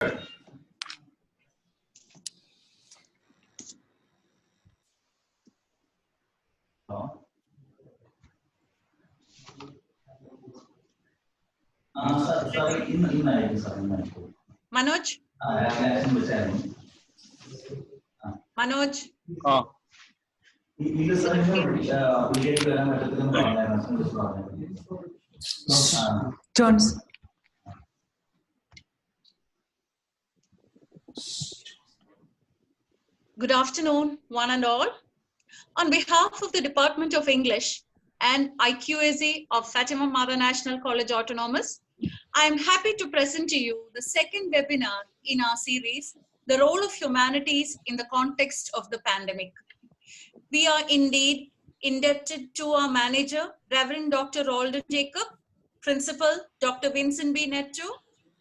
Manoj? Manoj? John. Good afternoon, one and all. On behalf of the Department of English and IQAC of Fatima Mother National College Autonomous, I am happy to present to you the second webinar in our series, The Role of Humanities in the Context of the Pandemic. We are indeed indebted to our manager, Reverend Dr. Roldan Jacob, Principal, Dr. Vincent B. Netto,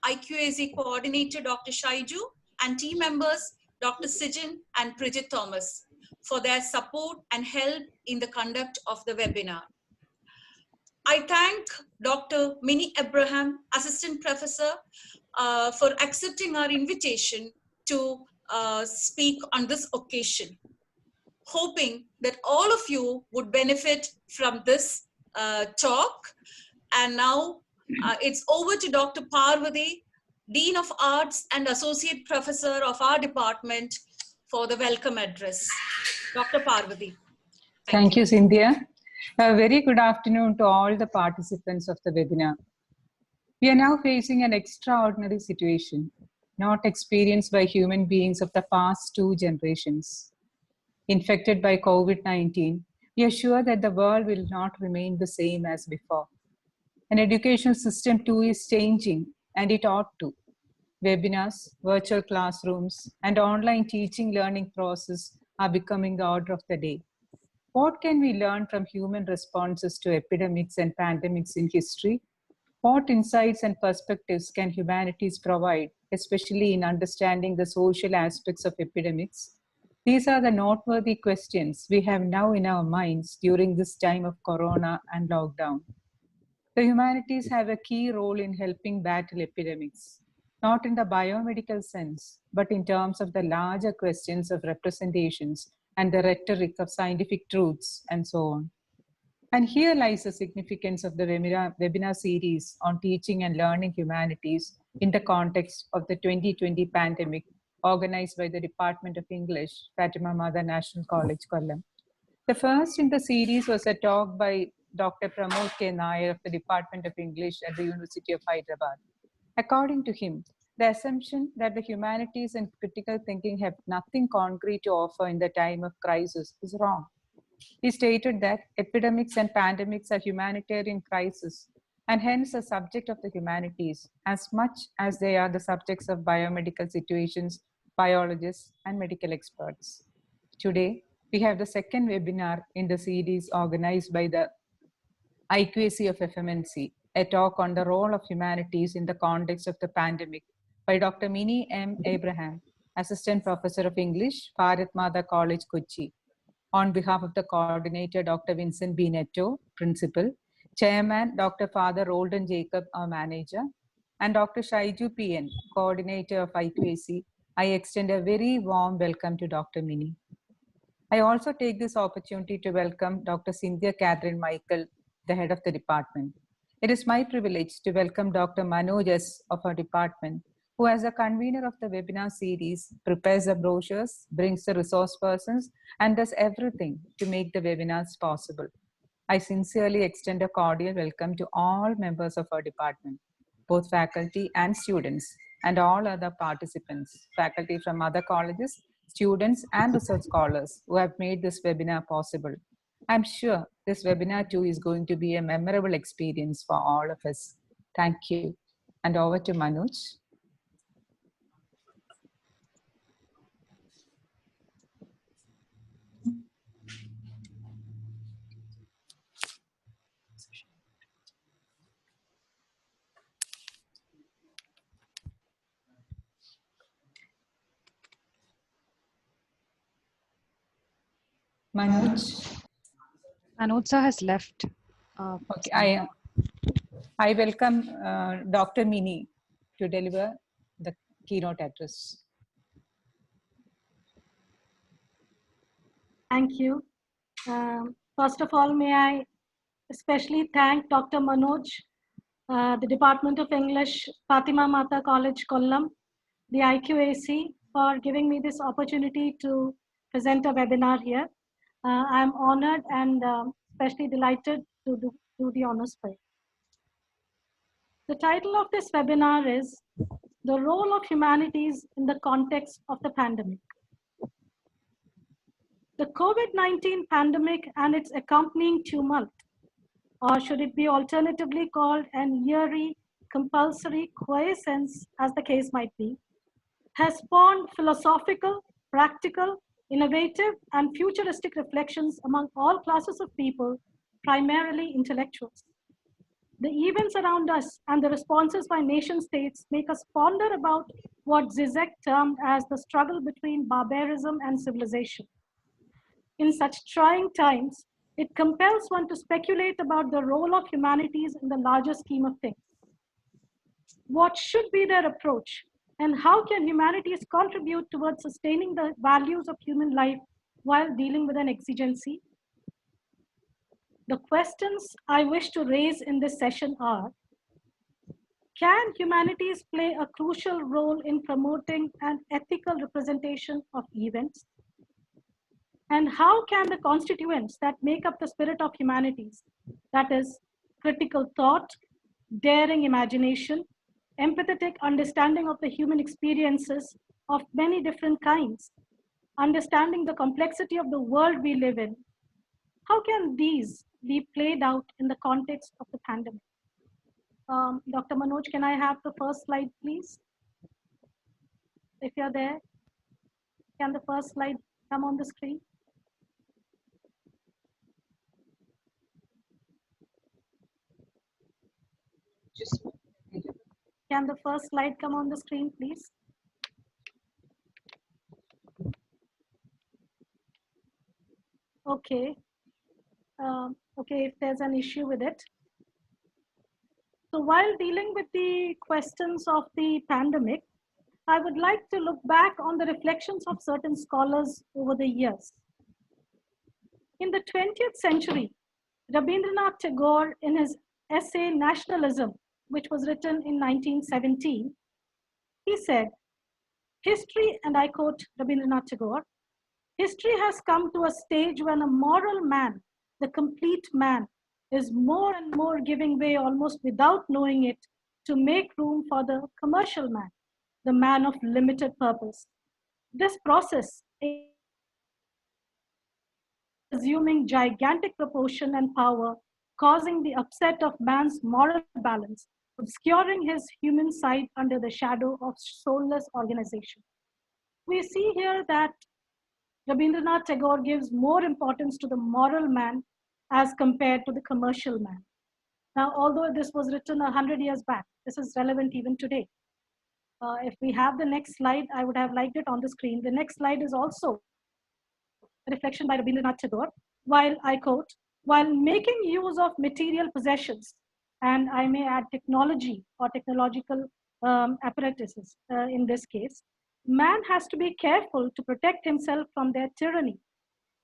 IQAC Coordinator, Dr. Shaiju, and team members, Dr. Sijin and Bridget Thomas, for their support and help in the conduct of the webinar. I thank Dr. Minnie Abraham, Assistant Professor, for accepting our invitation to speak on this occasion, hoping that all of you would benefit from this talk. And now it's over to Dr. Parvati, Dean of Arts and Associate Professor of our department, for the welcome address. Dr. Parvati. Thank you, Cynthia. A very good afternoon to all the participants of the webinar. We are now facing an extraordinary situation, not experienced by human beings of the past 2 generations. Infected by COVID-19, we are sure that the world will not remain the same as before. An education system too is changing, and it ought to. Webinars, virtual classrooms, and online teaching learning process are becoming the order of the day. What can we learn from human responses to epidemics and pandemics in history? What insights and perspectives can humanities provide, especially in understanding the social aspects of epidemics? These are the noteworthy questions we have now in our minds during this time of corona and lockdown. The humanities have a key role in helping battle epidemics, not in the biomedical sense, but in terms of the larger questions of representations and the rhetoric of scientific truths and so on. And here lies the significance of the webinar series on teaching and learning humanities in the context of the 2020 pandemic, organized by the Department of English, Fatima Mother National College, Kollam. The first in the series was a talk by Dr. Pramod K. Nair of the Department of English at the University of Hyderabad. According to him, the assumption that the humanities and critical thinking have nothing concrete to offer in the time of crisis is wrong. He stated that epidemics and pandemics are humanitarian crises and hence a subject of the humanities as much as they are the subjects of biomedical situations, biologists, and medical experts. Today, we have the second webinar in the series organized by the IQAC of FMNC, a talk on the role of humanities in the context of the pandemic by Dr. Minnie M. Abraham, Assistant Professor of English, Bharat Mata College, Kochi. On behalf of the coordinator, Dr. Vincent B. Netto, Principal, Chairman, Dr. Father Roldan Jacob, our Manager, and Dr. Shaiju PN, Coordinator of IQAC, I extend a very warm welcome to Dr. Minnie. I also take this opportunity to welcome Dr. Cynthia Catherine Michael, the head of the department. It is my privilege to welcome Dr. Manoj S. of our department, who as a convener of the webinar series, prepares the brochures, brings the resource persons, and does everything to make the webinars possible. I sincerely extend a cordial welcome to all members of our department, both faculty and students, and all other participants, faculty from other colleges, students, and research scholars who have made this webinar possible. I'm sure this webinar too is going to be a memorable experience for all of us. Thank you. And over to Manoj. Manoj. Manoj sir has left. Okay, I welcome Dr. Minnie to deliver the keynote address. Thank you. First of all, may I especially thank Dr. Manoj, the Department of English, Fatima Mata College, Kollam, the IQAC, for giving me this opportunity to present a webinar here. I'm honored and especially delighted to do the honors for it. The title of this webinar is The Role of Humanities in the Context of the Pandemic. The COVID-19 pandemic and its accompanying tumult, or should it be alternatively called an eerie, compulsory quiescence, as the case might be, has spawned philosophical, practical, innovative, and futuristic reflections among all classes of people, primarily intellectuals. The events around us and the responses by nation states make us ponder about what Zizek termed as the struggle between barbarism and civilization. In such trying times, it compels one to speculate about the role of humanities in the larger scheme of things. What should be their approach, and how can humanities contribute towards sustaining the values of human life while dealing with an exigency? The questions I wish to raise in this session are: can humanities play a crucial role in promoting an ethical representation of events? And how can the constituents that make up the spirit of humanities, that is, critical thought, daring imagination, empathetic understanding of the human experiences of many different kinds, understanding the complexity of the world we live in, how can these be played out in the context of the pandemic? Dr. Manoj, can I have the first slide, please? If you're there, can the first slide come on the screen? Can the first slide come on the screen, please? Okay. Okay, if there's an issue with it. So while dealing with the questions of the pandemic, I would like to look back on the reflections of certain scholars over the years. In the 20th century, Rabindranath Tagore, in his essay Nationalism, which was written in 1917, he said, history, and I quote Rabindranath Tagore, history has come to a stage when a moral man, the complete man, is more and more giving way almost without knowing it to make room for the commercial man, the man of limited purpose. This process is assuming gigantic proportion and power, causing the upset of man's moral balance, obscuring his human side under the shadow of soulless organization. We see here that Rabindranath Tagore gives more importance to the moral man as compared to the commercial man. Now, although this was written 100 years back, this is relevant even today. If we have the next slide, I would have liked it on the screen. The next slide is also a reflection by Rabindranath Tagore, while I quote, while making use of material possessions, and I may add technology or technological apparatuses in this case, man has to be careful to protect himself from their tyranny.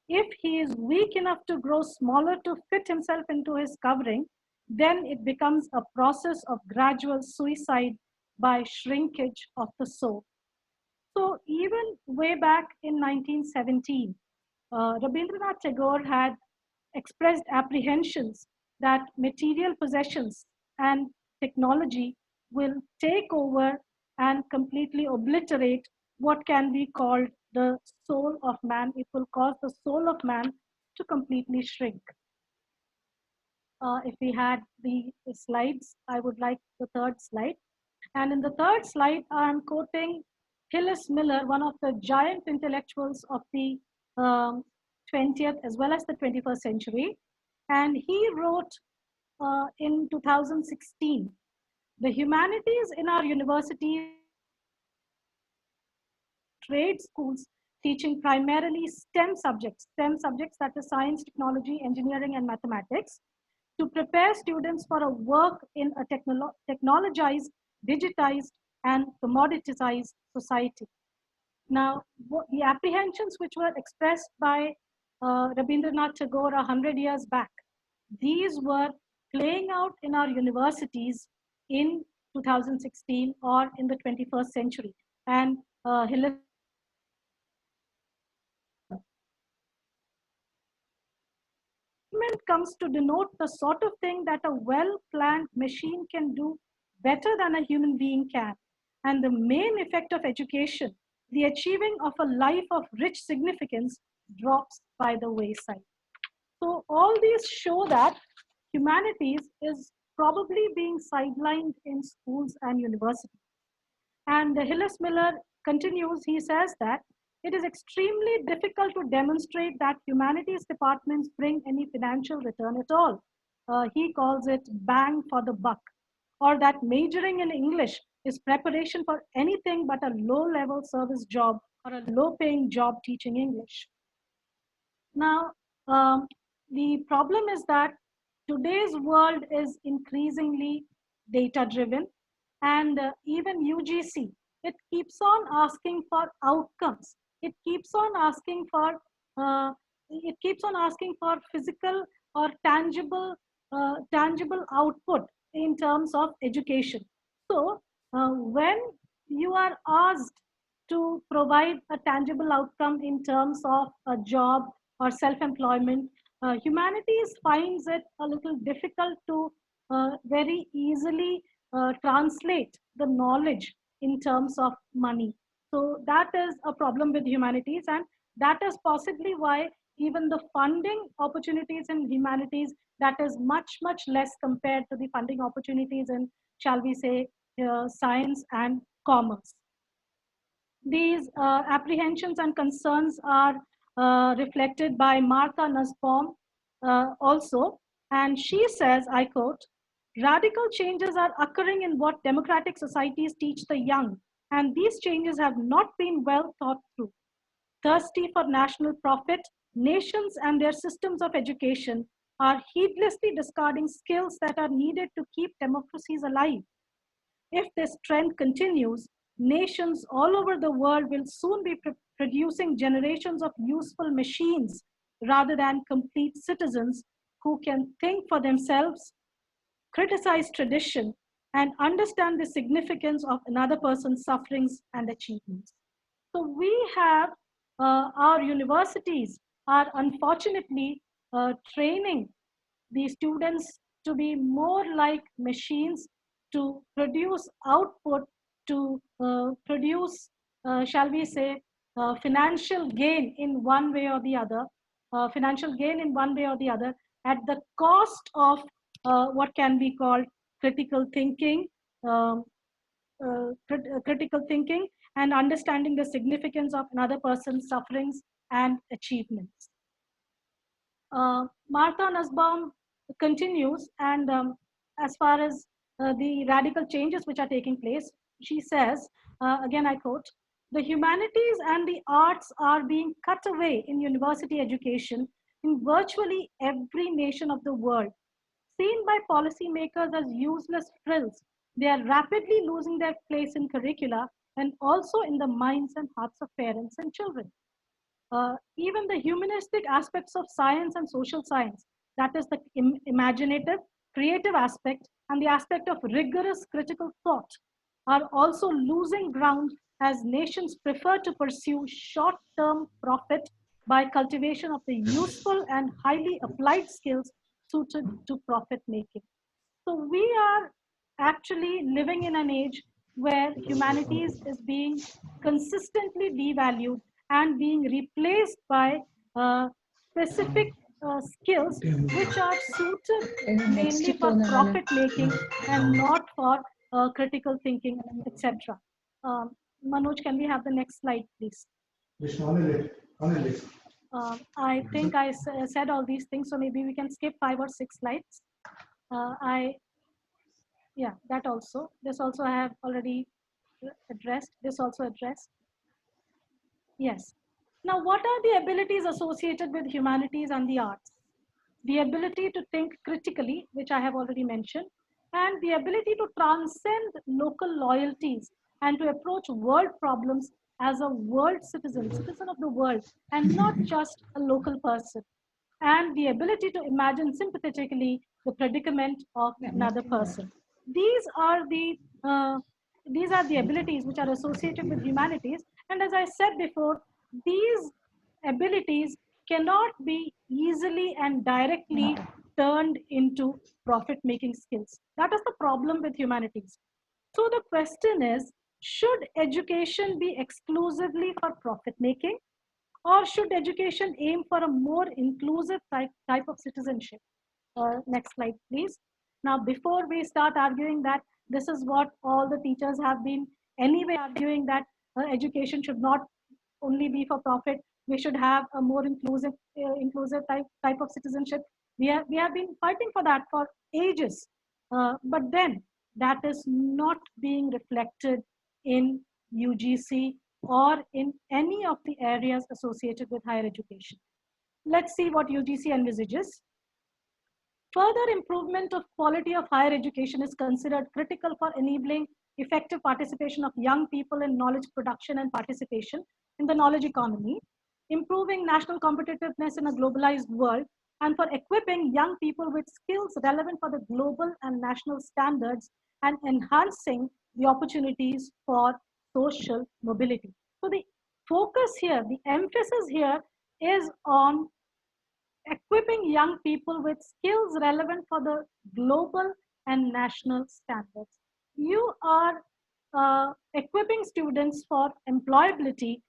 If he is weak enough to grow smaller to fit himself into his covering, then it becomes a process of gradual suicide by shrinkage of the soul. So even way back in 1917, Rabindranath Tagore had expressed apprehensions that material possessions and technology will take over and completely obliterate what can be called the soul of man. It will cause the soul of man to completely shrink. If we had the slides, I would like the third slide. And in the third slide, I'm quoting Hillis Miller, one of the giant intellectuals of the 20th as well as the 21st century. And he wrote in 2016, the humanities in our universities, trade schools teaching primarily STEM subjects that are science, technology, engineering, and mathematics, to prepare students for a work in a technologized, digitized, and commoditized society. Now, the apprehensions which were expressed by Rabindranath Tagore 100 years back, these were playing out in our universities in 2016 or in the 21st century. And Hillis comes to denote the sort of thing that a well-planned machine can do better than a human being can. And the main effect of education, the achieving of a life of rich significance, drops by the wayside. So all these show that humanities is probably being sidelined in schools and universities. And Hillis Miller continues, he says that it is extremely difficult to demonstrate that humanities departments bring any financial return at all. He calls it bang for the buck, or that majoring in English is preparation for anything but a low-level service job or a low-paying job teaching English. Now, the problem is that today's world is increasingly data-driven, and even UGC, it keeps on asking for outcomes. It keeps on asking for physical or tangible output in terms of education. So when you are asked to provide a tangible outcome in terms of a job or self-employment, humanities finds it a little difficult to very easily translate the knowledge in terms of money. So that is a problem with humanities, and that is possibly why even the funding opportunities in humanities, that is much, much less compared to the funding opportunities in, shall we say, science and commerce. These apprehensions and concerns are reflected by Martha Nussbaum also, and she says, I quote, "Radical changes are occurring in what democratic societies teach the young, and these changes have not been well thought through. Thirsty for national profit, nations and their systems of education are heedlessly discarding skills that are needed to keep democracies alive. If this trend continues, nations all over the world will soon be producing generations of useful machines rather than complete citizens who can think for themselves, criticize tradition, and understand the significance of another person's sufferings and achievements." So we have our universities are unfortunately training the students to be more like machines, to produce output, to produce, shall we say, financial gain in one way or the other, at the cost of what can be called critical thinking, critical thinking, and understanding the significance of another person's sufferings and achievements. Martha Nussbaum continues, and as far as the radical changes which are taking place, she says, again I quote, "The humanities and the arts are being cut away in university education in virtually every nation of the world. Seen by policymakers as useless frills, they are rapidly losing their place in curricula and also in the minds and hearts of parents and children. Even the humanistic aspects of science and social science, that is the imaginative, creative aspect, and the aspect of rigorous critical thought, are also losing ground as nations prefer to pursue short-term profit by cultivation of the useful and highly applied skills suited to profit making." So we are actually living in an age where humanities is being consistently devalued and being replaced by specific skills which are suited mainly for profit making and not for critical thinking, etc. Manoj, can we have the next slide, please? I think I said all these things, so maybe we can skip 5 or 6 slides. Yeah, that also. This also I have already addressed. This also addressed. Yes. Now, what are the abilities associated with humanities and the arts? The ability to think critically, which I have already mentioned, and the ability to transcend local loyalties and to approach world problems as a world citizen, citizen of the world, and not just a local person, and the ability to imagine sympathetically the predicament of another person. These are the abilities which are associated with humanities, and as I said before, these abilities cannot be easily and directly turned into profit-making skills. That is the problem with humanities. So the question is, should education be exclusively for profit-making, or should education aim for a more inclusive type of citizenship? Next slide, please. Now, before we start arguing that this is what all the teachers have been anyway arguing, that education should not only be for profit, we should have a more inclusive type of citizenship. We have been fighting for that for ages, but then that is not being reflected in UGC or in any of the areas associated with higher education. Let's see what UGC envisages. Further improvement of quality of higher education is considered critical for enabling effective participation of young people in knowledge production and participation in the knowledge economy, improving national competitiveness in a globalized world, and for equipping young people with skills relevant for the global and national standards, and enhancing the opportunities for social mobility. So the focus here, the emphasis here is on equipping young people with skills relevant for the global and national standards. You are equipping students for employability,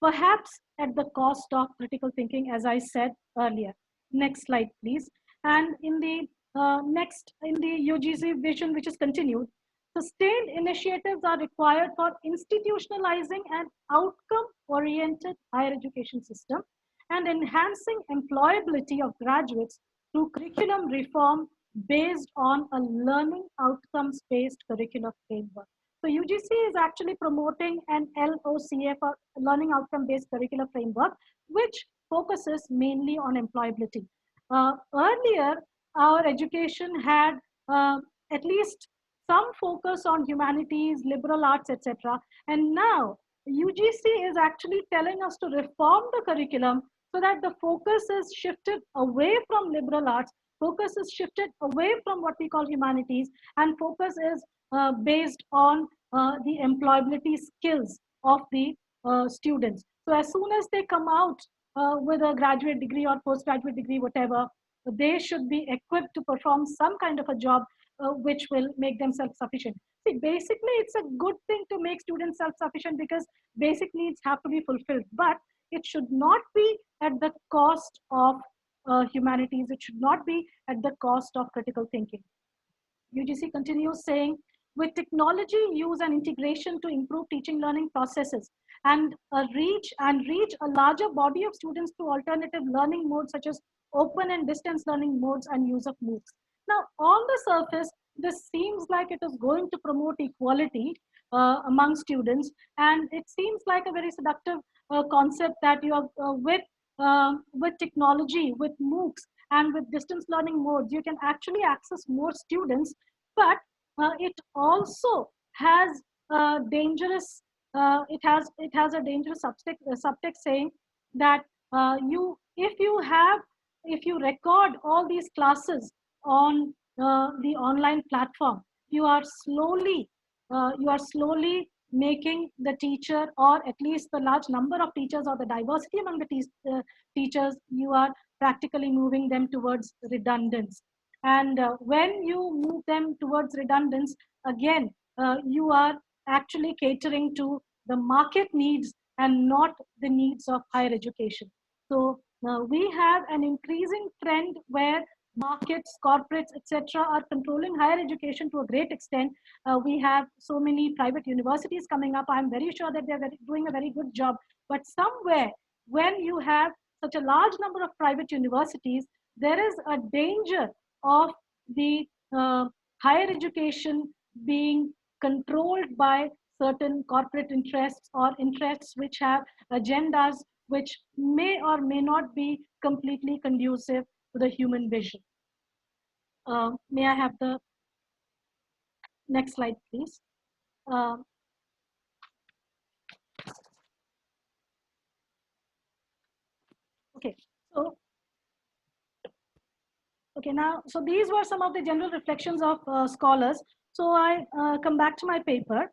perhaps at the cost of critical thinking, as I said earlier. Next slide, please. And in the UGC vision, which is continued, sustained initiatives are required for institutionalizing an outcome-oriented higher education system and enhancing employability of graduates through curriculum reform based on a learning outcomes-based curriculum framework. So UGC is actually promoting an LOCF, or learning outcome-based curriculum framework, which focuses mainly on employability. Earlier, our education had at least some focus on humanities, liberal arts, etc. And now UGC is actually telling us to reform the curriculum so that the focus is shifted away from liberal arts, focus is shifted away from what we call humanities, and focus is based on the employability skills of the students. So as soon as they come out with a graduate degree or postgraduate degree, whatever, they should be equipped to perform some kind of a job which will make them self-sufficient. See, basically, it's a good thing to make students self-sufficient because basic needs have to be fulfilled, but it should not be at the cost of humanities. It should not be at the cost of critical thinking. UGC continues saying, with technology use and integration to improve teaching learning processes and reach a larger body of students through alternative learning modes such as open and distance learning modes and use of MOOCs. Now, on the surface, this seems like it is going to promote equality among students, and it seems like a very seductive concept that you have with technology, with MOOCs, and with distance learning modes, you can actually access more students, but it also has dangerous. It has a dangerous subtext saying that if you record all these classes on the online platform, you are slowly making the teacher, or at least the large number of teachers or the diversity among the teachers, you are practically moving them towards redundance. And when you move them towards redundance, again, you are actually catering to the market needs and not the needs of higher education. So we have an increasing trend where markets, corporates, etc., are controlling higher education to a great extent. We have so many private universities coming up. I'm very sure that they're doing a very good job. But somewhere, when you have such a large number of private universities, there is a danger of the higher education being controlled by certain corporate interests or interests which have agendas which may or may not be completely conducive to the human vision. May I have the next slide, please? Okay, so now, so these were some of the general reflections of scholars. So I come back to my paper.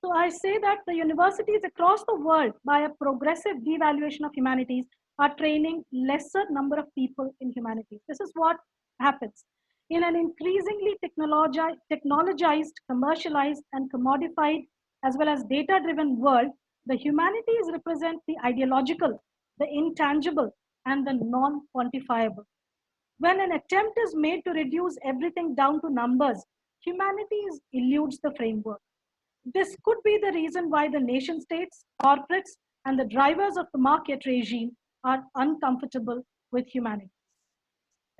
So I say that the universities across the world, by a progressive devaluation of humanities, are training lesser number of people in humanities. This is what happens. In an increasingly technologized, commercialized, and commodified, as well as data-driven world, the humanities represent the ideological, the intangible, and the non-quantifiable. When an attempt is made to reduce everything down to numbers, humanities eludes the framework. This could be the reason why the nation states, corporates, and the drivers of the market regime are uncomfortable with humanity.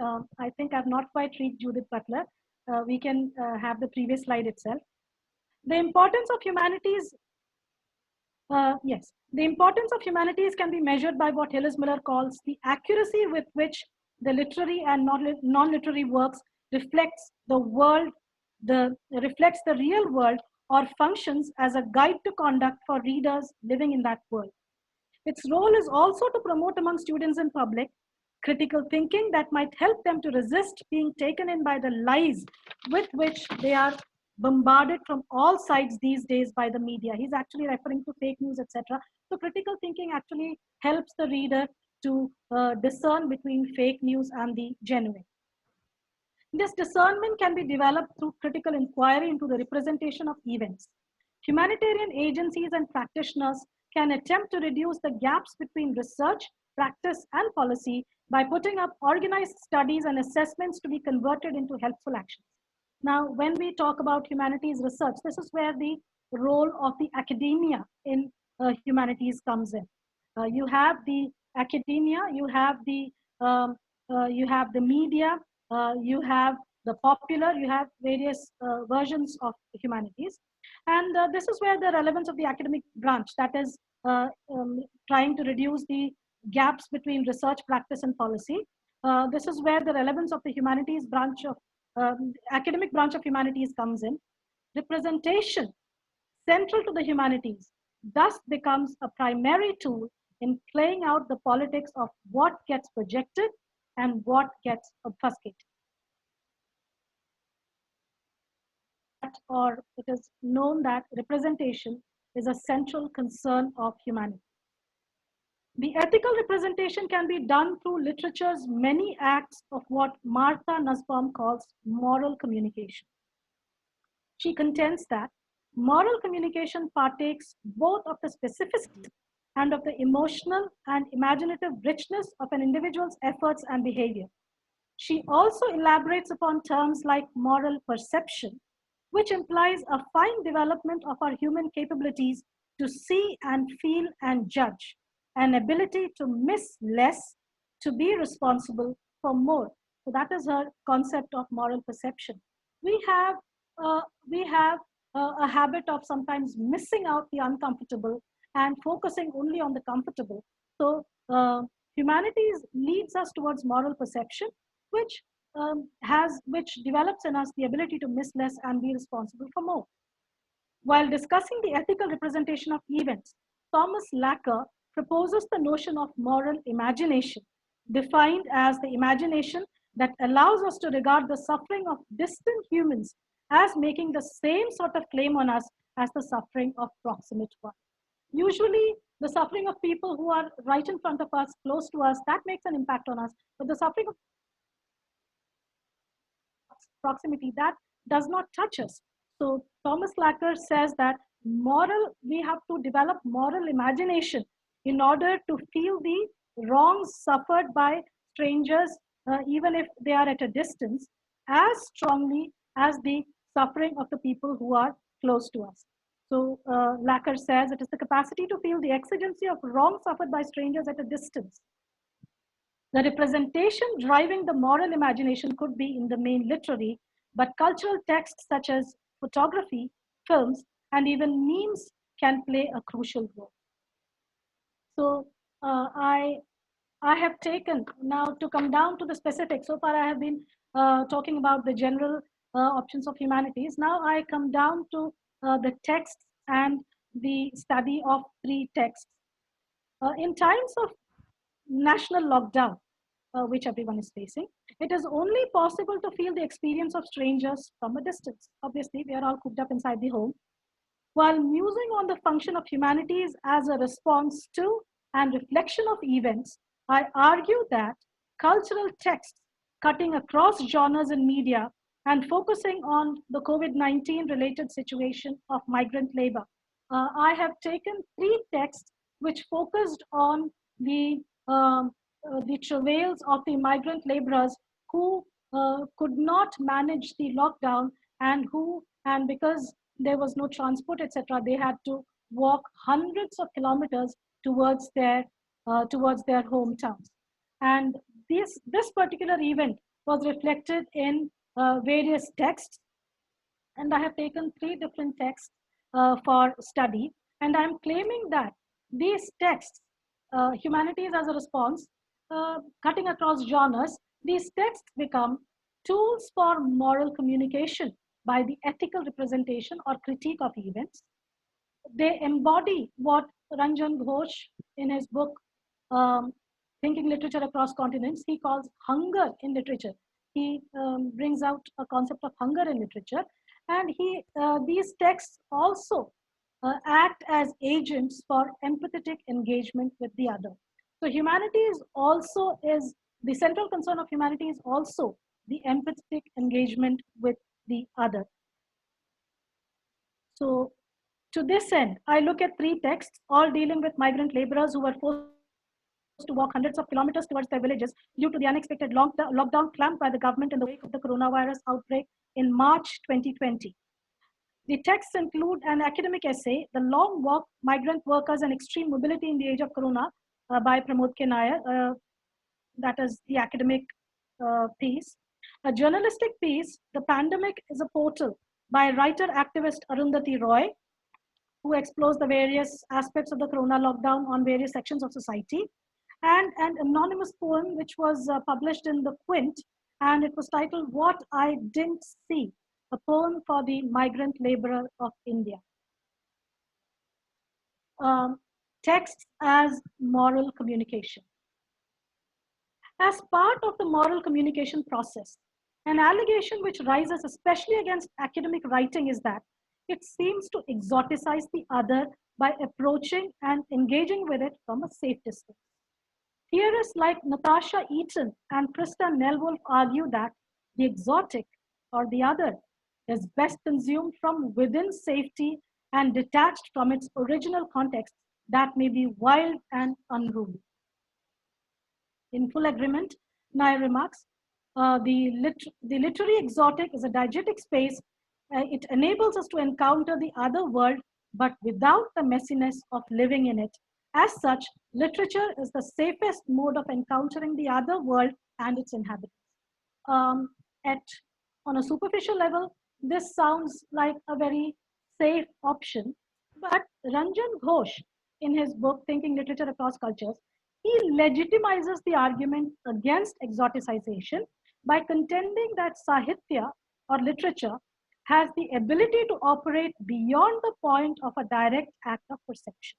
I think I've not quite reached Judith Butler. We can have the previous slide itself. The importance of humanities, yes, the importance of humanities can be measured by what Hillis Miller calls the accuracy with which the literary and non-literary works reflects the world, reflects the real world, or functions as a guide to conduct for readers living in that world. Its role is also to promote among students and public critical thinking that might help them to resist being taken in by the lies with which they are bombarded from all sides these days by the media. He's actually referring to fake news, etc. So critical thinking actually helps the reader to discern between fake news and the genuine. This discernment can be developed through critical inquiry into the representation of events. Humanitarian agencies and practitioners can attempt to reduce the gaps between research, practice, and policy by putting up organized studies and assessments to be converted into helpful actions. Now, when we talk about humanities research, this is where the role of the academia in humanities comes in. You have the academia, you have the media, you have the popular, you have various versions of humanities. And this is where the relevance of the academic branch, that is trying to reduce the gaps between research, practice, and policy. This is where the relevance of the humanities branch of academic branch of humanities comes in. Representation, central to the humanities, thus becomes a primary tool in playing out the politics of what gets projected and what gets obfuscated. Or it is known that representation is a central concern of humanity. The ethical representation can be done through literature's many acts of what Martha Nussbaum calls moral communication. She contends that moral communication partakes both of the specificity and of the emotional and imaginative richness of an individual's efforts and behavior. She also elaborates upon terms like moral perception, which implies a fine development of our human capabilities to see and feel and judge, an ability to miss less, to be responsible for more. So that is her concept of moral perception. We have a habit of sometimes missing out the uncomfortable and focusing only on the comfortable. So humanities leads us towards moral perception, which develops in us the ability to miss less and be responsible for more. While discussing the ethical representation of events, Thomas Lacker proposes the notion of moral imagination, defined as the imagination that allows us to regard the suffering of distant humans as making the same sort of claim on us as the suffering of proximate ones. Usually, the suffering of people who are right in front of us, close to us, that makes an impact on us, but the suffering of proximity, that does not touch us. So Thomas Lacker says that we have to develop moral imagination in order to feel the wrongs suffered by strangers, even if they are at a distance, as strongly as the suffering of the people who are close to us. So Lacker says it is the capacity to feel the exigency of wrong suffered by strangers at a distance. The representation driving the moral imagination could be in the main literary, but cultural texts such as photography, films, and even memes can play a crucial role. So I have taken now to come down to the specifics. So far I have been talking about the general options of humanities. Now I come down to the texts and the study of three texts. In times of national lockdown, which everyone is facing, it is only possible to feel the experience of strangers from a distance. Obviously, we are all cooped up inside the home. While musing on the function of humanities as a response to and reflection of events, I argue that cultural texts cutting across genres in media and focusing on the COVID-19 related situation of migrant labor. I have taken 3 texts which focused on the travails of the migrant laborers who could not manage the lockdown and because there was no transport, etc., they had to walk hundreds of kilometers towards their hometowns. And this particular event was reflected in various texts, and I have taken 3 different texts for study, and I'm claiming that these texts, humanities as a response, cutting across genres, these texts become tools for moral communication by the ethical representation or critique of events. They embody what Ranjan Ghosh in his book, Thinking Literature Across Continents, he calls hunger in literature. He brings out a concept of hunger in literature, and these texts also act as agents for empathetic engagement with the other. So humanities also is, the central concern of humanity is also the empathetic engagement with the other. So to this end, I look at 3 texts, all dealing with migrant laborers who were forced to walk hundreds of kilometers towards their villages due to the unexpected lockdown clamped by the government in the wake of the coronavirus outbreak in March 2020. The texts include an academic essay, The Long Walk, Migrant Workers and Extreme Mobility in the Age of Corona by Pramod K. Nair. That is the academic piece. A journalistic piece, The Pandemic is a Portal by writer-activist Arundhati Roy, who explores the various aspects of the corona lockdown on various sections of society, and an anonymous poem which was published in the Quint, and it was titled What I Didn't See, a poem for the migrant laborer of India. Texts as moral communication. As part of the moral communication process, an allegation which rises especially against academic writing is that it seems to exoticize the other by approaching and engaging with it from a safe distance. Theorists like Natasha Eaton and Krista Nelwolf argue that the exotic, or the other, is best consumed from within safety and detached from its original context that may be wild and unruly. In full agreement, Nair remarks, the literary exotic is a diegetic space. It enables us to encounter the other world, but without the messiness of living in it. As such, literature is the safest mode of encountering the other world and its inhabitants. On a superficial level, this sounds like a very safe option, but Ranjan Ghosh, in his book Thinking Literature Across Cultures, he legitimizes the argument against exoticization by contending that Sahitya or literature has the ability to operate beyond the point of a direct act of perception.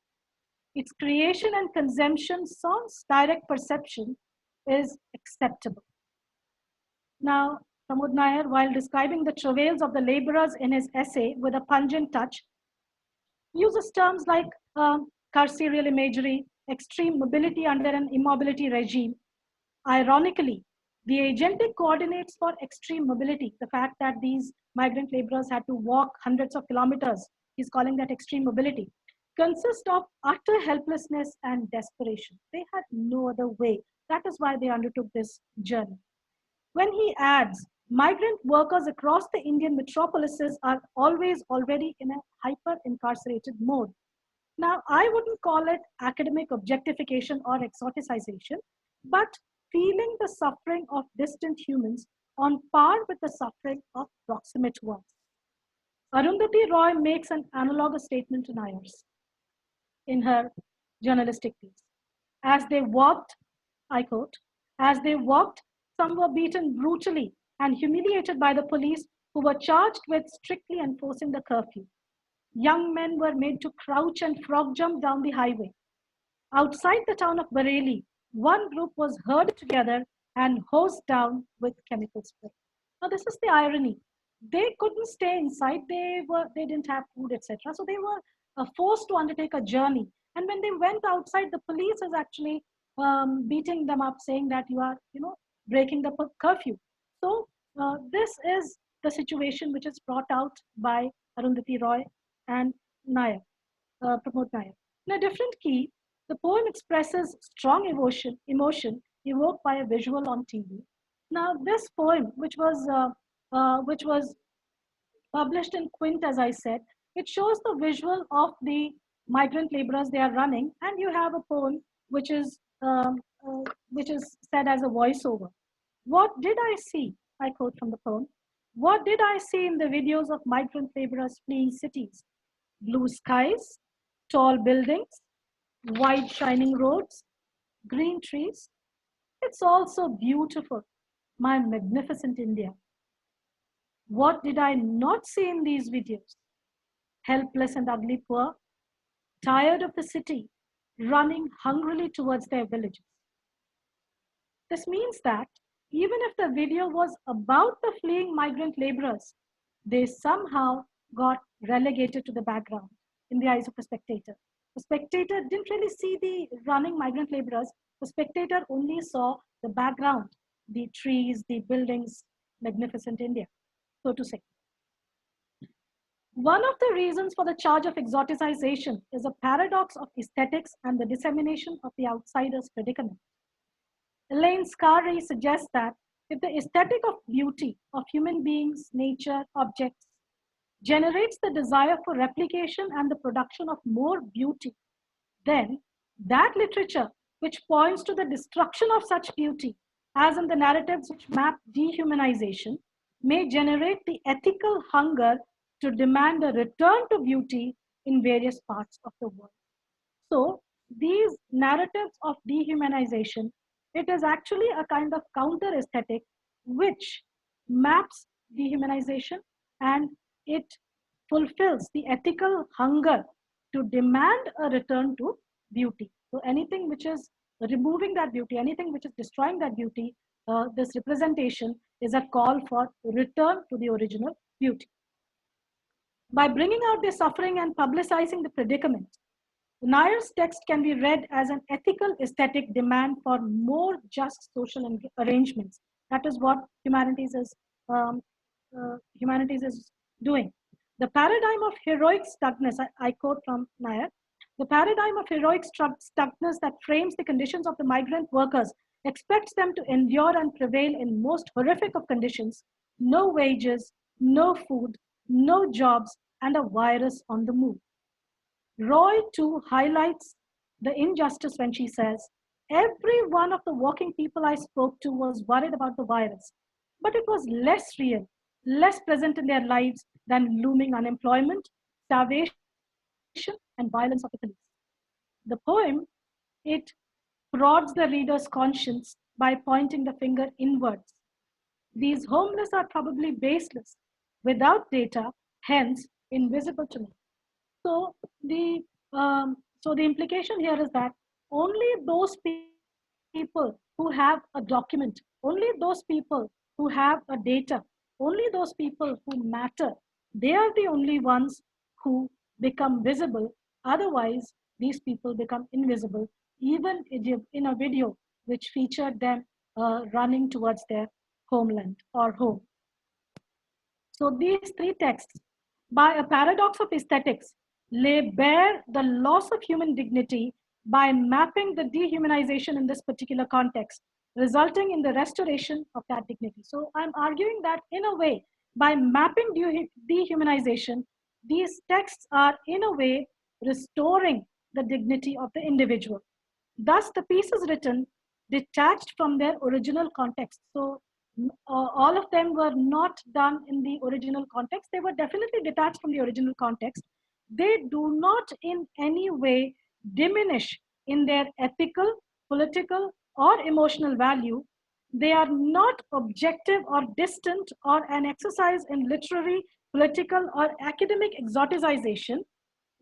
Its creation and consumption sans direct perception is acceptable. Now, Pramod Nair, while describing the travails of the laborers in his essay with a pungent touch, uses terms like carceral imagery, extreme mobility under an immobility regime. Ironically, the agentic coordinates for extreme mobility, the fact that these migrant laborers had to walk hundreds of kilometers, he's calling that extreme mobility, consist of utter helplessness and desperation. They had no other way. That is why they undertook this journey. When he adds, migrant workers across the Indian metropolises are always already in a hyper-incarcerated mode. Now, I wouldn't call it academic objectification or exoticization, but feeling the suffering of distant humans on par with the suffering of proximate ones. Arundhati Roy makes an analogous statement to Nair's in her journalistic piece. As they walked, I quote, as they walked, some were beaten brutally and humiliated by the police who were charged with strictly enforcing the curfew. Young men were made to crouch and frog jump down the highway. Outside the town of Bareilly, one group was herded together and hosed down with chemical spray. Now, this is the irony. They couldn't stay inside. They didn't have food, etc. So they were forced to undertake a journey. And when they went outside, the police is actually beating them up, saying that you are, breaking the curfew. So this is the situation which is brought out by Arundhati Roy and Nair, Pramod Nair. In a different key, the poem expresses strong emotion evoked by a visual on TV. Now, this poem, which was published in Quint, as I said, it shows the visual of the migrant laborers they are running, and you have a poem which is said as a voiceover. What did I see? I quote from the poem. What did I see in the videos of migrant laborers fleeing cities? Blue skies, tall buildings, wide shining roads, green trees. It's also beautiful, my magnificent India. What did I not see in these videos? Helpless and ugly poor, tired of the city, running hungrily towards their villages. This means that even if the video was about the fleeing migrant laborers, they somehow got relegated to the background in the eyes of the spectator. The spectator didn't really see the running migrant laborers. The spectator only saw the background, the trees, the buildings, magnificent India, so to say. One of the reasons for the charge of exoticization is a paradox of aesthetics and the dissemination of the outsider's predicament. Elaine Scarry suggests that if the aesthetic of beauty of human beings, nature, objects generates the desire for replication and the production of more beauty, then that literature which points to the destruction of such beauty, as in the narratives which map dehumanization, may generate the ethical hunger to demand a return to beauty in various parts of the world. So these narratives of dehumanization, it is actually a kind of counter aesthetic which maps dehumanization, and it fulfills the ethical hunger to demand a return to beauty. So anything which is removing that beauty, anything which is destroying that beauty, this representation is a call for return to the original beauty. By bringing out their suffering and publicizing the predicament, Nair's text can be read as an ethical aesthetic demand for more just social arrangements. That is what humanities is doing. The paradigm of heroic stuckness, I quote from Nair, the paradigm of heroic stuckness that frames the conditions of the migrant workers expects them to endure and prevail in most horrific of conditions: no wages, no food, no jobs, and a virus on the move. Roy too highlights the injustice when she says, every one of the working people I spoke to was worried about the virus, but it was less real, less present in their lives than looming unemployment, starvation, and violence of the police. The poem, it prods the reader's conscience by pointing the finger inwards. These homeless are probably baseless, without data, hence invisible to me. So the implication here is that only those people who have a document, only those people who have a data, only those people who matter, they are the only ones who become visible. Otherwise, these people become invisible, even in a video which featured them running towards their homeland or home. So these three texts, by a paradox of aesthetics, lay bare the loss of human dignity by mapping the dehumanization in this particular context, resulting in the restoration of that dignity. So I'm arguing that in a way, by mapping dehumanization, these texts are in a way restoring the dignity of the individual. Thus, the piece is written detached from their original context. So all of them were not done in the original context. They were definitely detached from the original context. They do not in any way diminish in their ethical, political, or emotional value. They are not objective or distant or an exercise in literary, political, or academic exoticization.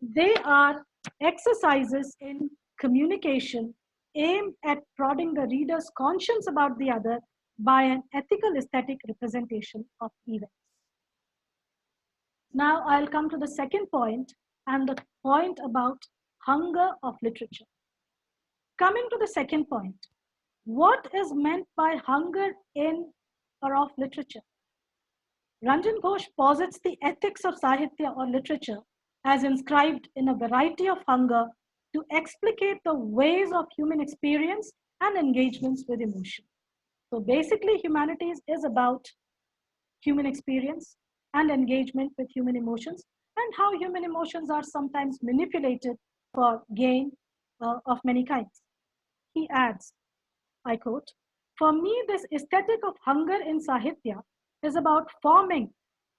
They are exercises in communication, aim at prodding the reader's conscience about the other by an ethical aesthetic representation of events. Now I'll come to the second point, and the point about hunger of literature. Coming to the second point, what is meant by hunger in or of literature? Ranjan Ghosh posits the ethics of Sahitya or literature as inscribed in a variety of hunger to explicate the ways of human experience and engagements with emotion. So basically, humanities is about human experience and engagement with human emotions, and how human emotions are sometimes manipulated for gain of many kinds. He adds, I quote, "For me, this aesthetic of hunger in Sahitya is about forming,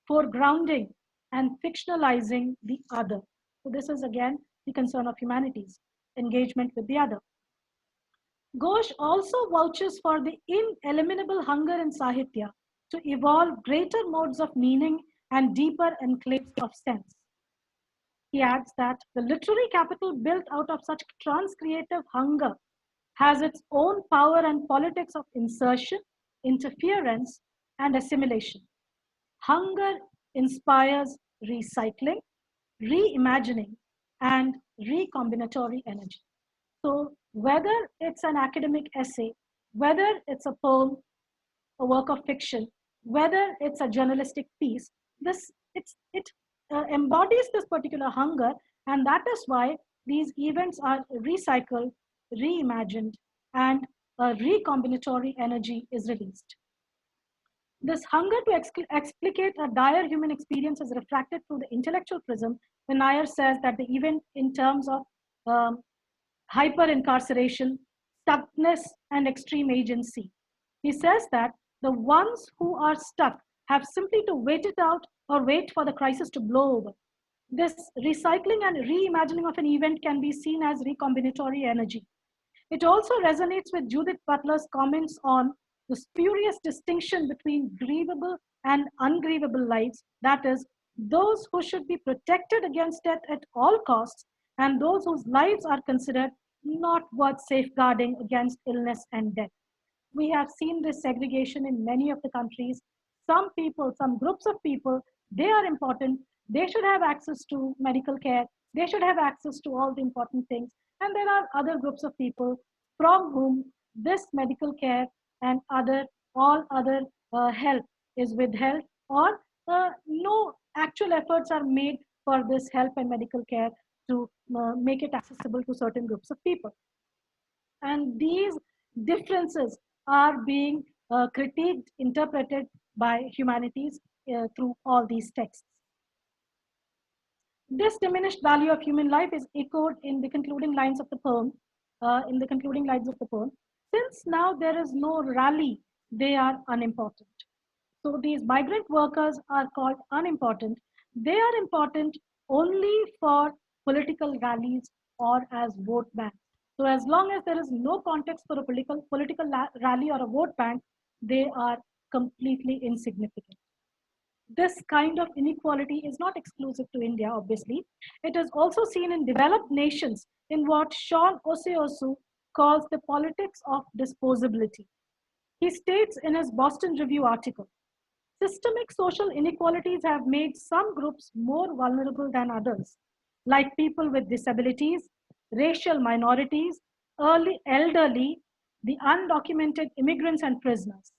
foregrounding, and fictionalizing the other." So this is again the concern of humanities, engagement with the other. Ghosh also vouches for the ineliminable hunger in Sahitya to evolve greater modes of meaning and deeper enclaves of sense. He adds that the literary capital built out of such transcreative hunger has its own power and politics of insertion, interference, and assimilation. Hunger inspires recycling, reimagining, and recombinatory energy. So whether it's an academic essay, whether it's a poem, a work of fiction, whether it's a journalistic piece, it embodies this particular hunger, and that is why these events are recycled, reimagined, and a recombinatory energy is released. This hunger to explicate a dire human experience is refracted through the intellectual prism when Nair says that the event in terms of hyper-incarceration, stuckness, and extreme agency. He says that the ones who are stuck have simply to wait it out or wait for the crisis to blow over. This recycling and reimagining of an event can be seen as recombinatory energy. It also resonates with Judith Butler's comments on the spurious distinction between grievable and ungrievable lives, that is, those who should be protected against death at all costs, and those whose lives are considered not worth safeguarding against illness and death. We have seen this segregation in many of the countries. Some people, some groups of people, they are important. They should have access to medical care. They should have access to all the important things. And there are other groups of people from whom this medical care and all other help is withheld, or no actual efforts are made for this help and medical care to make it accessible to certain groups of people. And these differences are being critiqued, interpreted by humanities through all these texts. This diminished value of human life is echoed in the concluding lines of the poem. Since now there is no rally, they are unimportant. So these migrant workers are called unimportant. They are important only for political rallies or as vote banks. So as long as there is no context for a political rally or a vote bank, they are completely insignificant. This kind of inequality is not exclusive to India, obviously. It is also seen in developed nations in what Sean Oseosu calls the politics of disposability. He states in his Boston Review article, systemic social inequalities have made some groups more vulnerable than others, like people with disabilities, racial minorities, elderly, the undocumented immigrants and prisoners.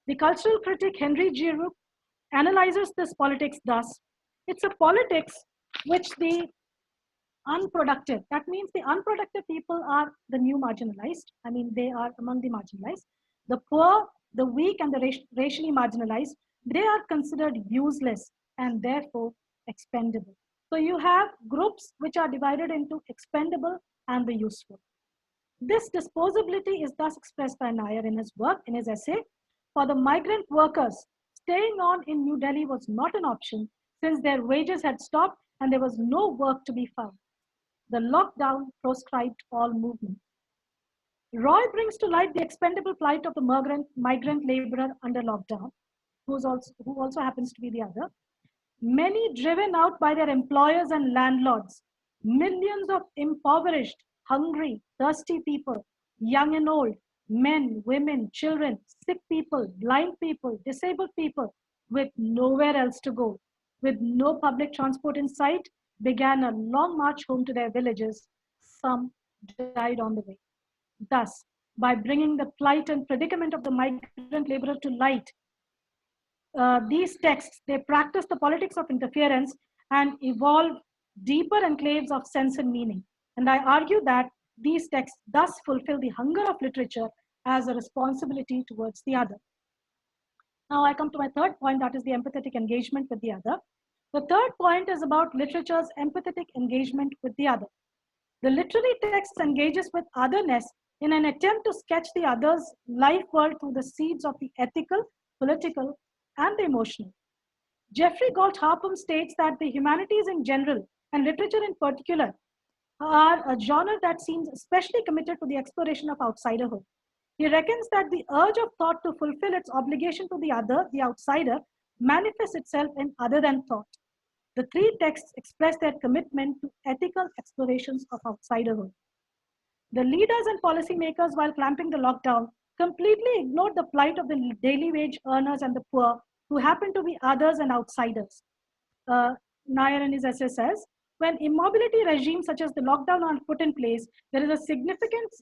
The cultural critic Henry G. Rook analyzes this politics thus: it's a politics which the unproductive, that means the unproductive people are the new marginalized. I mean, they are among the marginalized. The poor, the weak, and the racially marginalized, they are considered useless and therefore expendable. So you have groups which are divided into expendable and the useful. This disposability is thus expressed by Nair in his work, in his essay. For the migrant workers, staying on in New Delhi was not an option since their wages had stopped and there was no work to be found. The lockdown proscribed all movement. Roy brings to light the expendable plight of the migrant laborer under lockdown, who also happens to be the other. Many driven out by their employers and landlords, millions of impoverished, hungry, thirsty people young and old, men, women, children, sick people, blind people, disabled people, with nowhere else to go, with no public transport in sight, began a long march home to their villages. Some died on the way. Thus, by bringing the plight and predicament of the migrant laborer to light, these texts, they practice the politics of interference and evolve deeper enclaves of sense and meaning. And I argue that these texts thus fulfill the hunger of literature as a responsibility towards the other. Now I come to my third point, that is the empathetic engagement with the other. The third point is about literature's empathetic engagement with the other. The literary text engages with otherness in an attempt to sketch the other's life world through the seeds of the ethical, political, and the emotional. Jeffrey Galt Harpum states that the humanities in general and literature in particular are a genre that seems especially committed to the exploration of outsiderhood. He reckons that the urge of thought to fulfill its obligation to the other, the outsider, manifests itself in other than thought. The three texts express their commitment to ethical explorations of outsiderhood. The leaders and policymakers, while clamping the lockdown, completely ignored the plight of the daily wage earners and the poor, who happen to be others and outsiders. Nair in his essay says, when immobility regimes such as the lockdown are put in place, there is a significant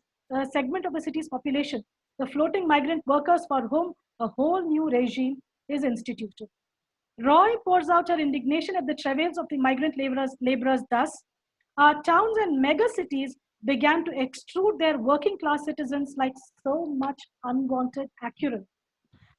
segment of the city's population, the floating migrant workers, for whom a whole new regime is instituted. Roy pours out her indignation at the travails of the migrant laborers thus. Our towns and mega cities began to extrude their working class citizens like so much unwanted accurate.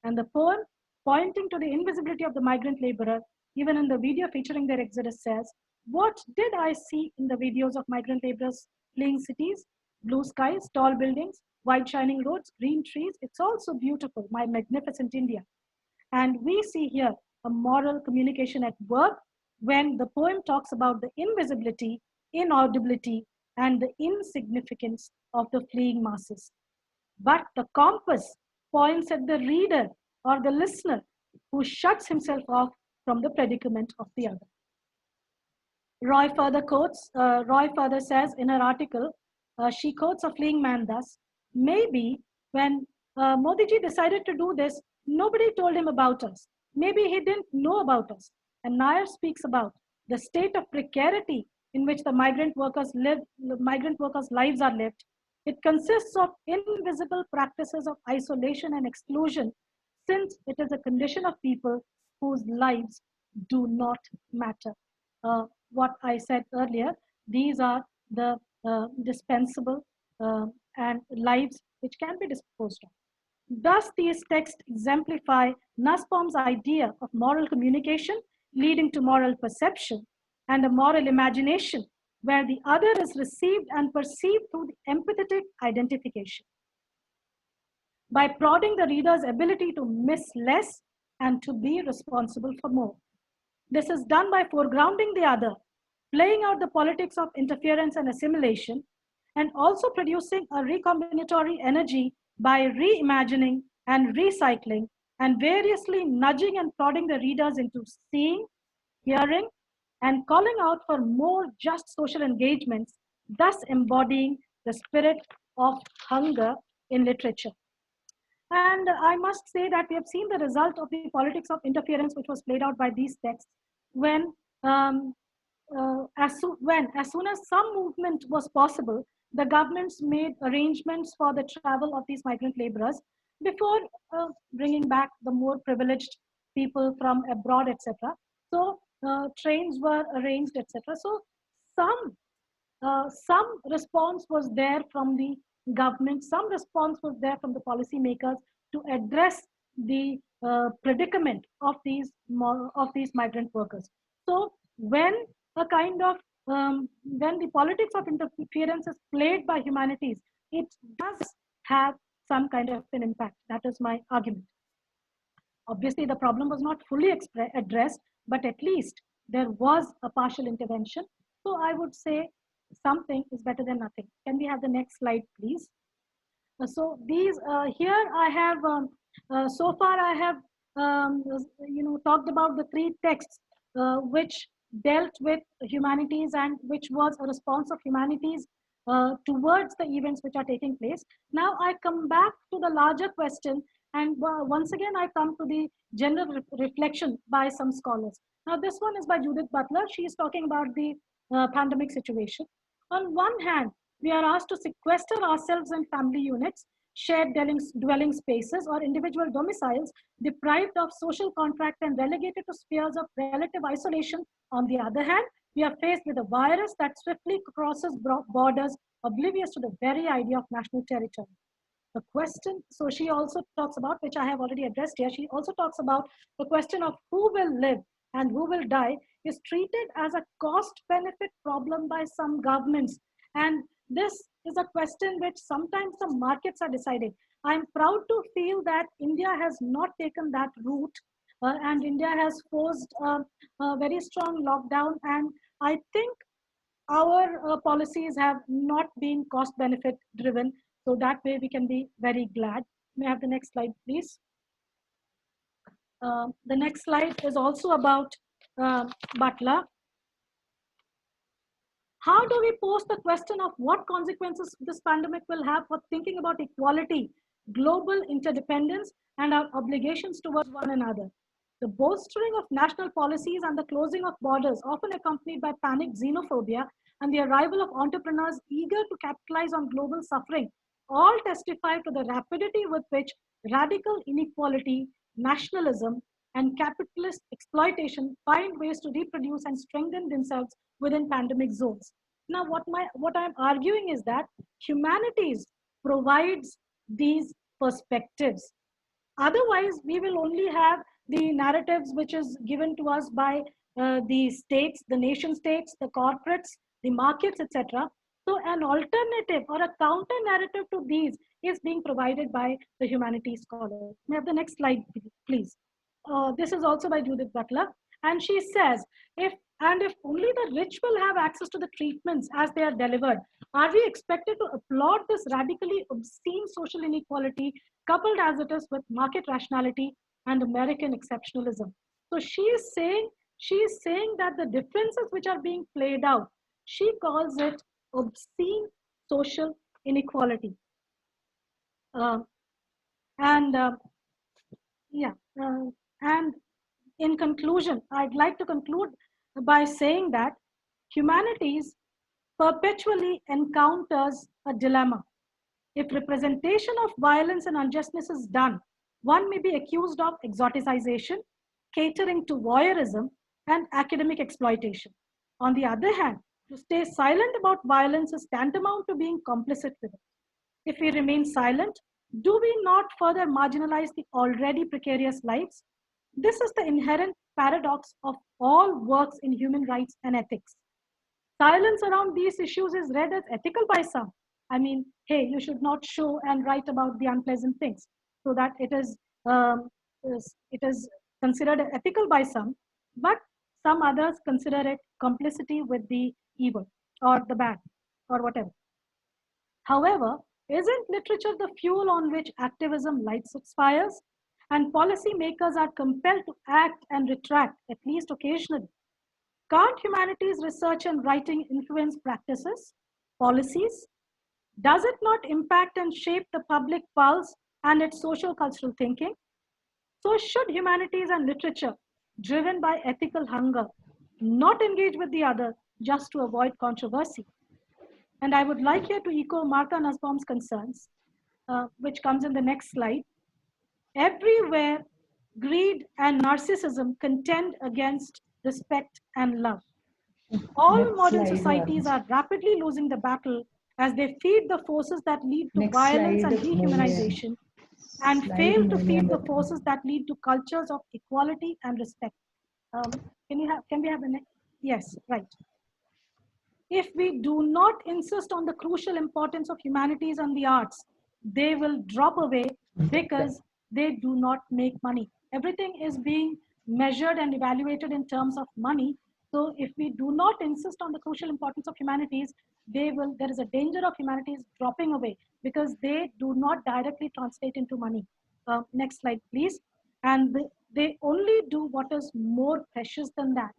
And the poem, pointing to the invisibility of the migrant laborer, even in the video featuring their exodus, says, what did I see in the videos of migrant laborers fleeing cities? Blue skies, tall buildings, wide shining roads, green trees. It's all so beautiful, my magnificent India. And we see here a moral communication at work when the poem talks about the invisibility, inaudibility, and the insignificance of the fleeing masses. But the compass points at the reader or the listener who shuts himself off from the predicament of the other. Roy further says in her article, she quotes a fleeing man thus, maybe when Modi ji decided to do this, nobody told him about us. Maybe he didn't know about us. And Nair speaks about the state of precarity in which the migrant workers' lives are lived. It consists of invisible practices of isolation and exclusion, since it is a condition of people whose lives do not matter. What I said earlier, these are the dispensable and lives which can be disposed of. Thus, these texts exemplify Nussbaum's idea of moral communication leading to moral perception and a moral imagination where the other is received and perceived through the empathetic identification. By prodding the reader's ability to miss less and to be responsible for more. This is done by foregrounding the other, playing out the politics of interference and assimilation, and also producing a recombinatory energy by reimagining and recycling and variously nudging and prodding the readers into seeing, hearing, and calling out for more just social engagements, thus embodying the spirit of hunger in literature. And I must say that we have seen the result of the politics of interference which was played out by these texts when as soon as some movement was possible, the governments made arrangements for the travel of these migrant laborers before bringing back the more privileged people from abroad, etc. So trains were arranged, etc. So some response was there from the government, some response was there from the policymakers to address the predicament of these migrant workers. So when a kind of when the politics of interference is played by humanities, it does have some kind of an impact. That is my argument. Obviously, the problem was not fully addressed, but at least there was a partial intervention. So I would say something is better than nothing. Can we have the next slide, please? So these here I have so far I have talked about the three texts which dealt with humanities and which was a response of humanities towards the events which are taking place. Now I come back to the larger question, and once again I come to the general reflection by some scholars. Now this one is by Judith Butler. She is talking about the pandemic situation. On one hand, we are asked to sequester ourselves in family units, shared dwelling spaces, or individual domiciles, deprived of social contract and relegated to spheres of relative isolation. On the other hand, we are faced with a virus that swiftly crosses borders, oblivious to the very idea of national territory. The question, so she also talks about, which I have already addressed here, she also talks about the question of who will live and who will die is treated as a cost-benefit problem by some governments. And this is a question which sometimes the markets are deciding. I'm proud to feel that India has not taken that route, and India has forced a very strong lockdown. And I think our policies have not been cost benefit driven. So that way we can be very glad. May I have the next slide, please? The next slide is also about Butler. How do we pose the question of what consequences this pandemic will have for thinking about equality, global interdependence, and our obligations towards one another? The bolstering of national policies and the closing of borders, often accompanied by panic, xenophobia, and the arrival of entrepreneurs eager to capitalize on global suffering, all testify to the rapidity with which radical inequality, nationalism, and capitalist exploitation find ways to reproduce and strengthen themselves within pandemic zones. Now, what I'm arguing is that humanities provides these perspectives. Otherwise, we will only have the narratives which is given to us by the states, the nation states, the corporates, the markets, etc. So an alternative or a counter narrative to these is being provided by the humanities scholars. May I have the next slide, please? This is also by Judith Butler. And she says, if only the rich will have access to the treatments as they are delivered, are we expected to applaud this radically obscene social inequality, coupled as it is with market rationality and American exceptionalism? So she is saying that the differences which are being played out, she calls it obscene social inequality. And in conclusion, I'd like to conclude by saying that humanities perpetually encounters a dilemma. If representation of violence and unjustness is done, one may be accused of exoticization, catering to voyeurism, and academic exploitation. On the other hand, to stay silent about violence is tantamount to being complicit with it. If we remain silent, do we not further marginalize the already precarious lives? This is the inherent paradox of all works in human rights and ethics. Silence around these issues is read as ethical by some. I mean, hey, you should not show and write about the unpleasant things, so that it is considered ethical by some, but some others consider it complicity with the evil or the bad or whatever. However, isn't literature the fuel on which activism lights its fires? And policymakers are compelled to act and retract, at least occasionally. Can't humanities research and writing influence practices, policies? Does it not impact and shape the public pulse and its social cultural thinking? So should humanities and literature, driven by ethical hunger, not engage with the other just to avoid controversy? And I would like here to echo Martha Nussbaum's concerns, which comes in the next slide. Everywhere, greed and narcissism contend against respect and love. All modern societies are rapidly losing the battle as they feed the forces that lead to violence and dehumanization, and fail to feed the forces that lead to cultures of equality and respect. Can we have the next? Yes, right. If we do not insist on the crucial importance of humanities and the arts, they will drop away because they do not make money. Everything is being measured and evaluated in terms of money. So if we do not insist on the crucial importance of humanities, there is a danger of humanities dropping away because they do not directly translate into money. Next slide, please. And they only do what is more precious than that.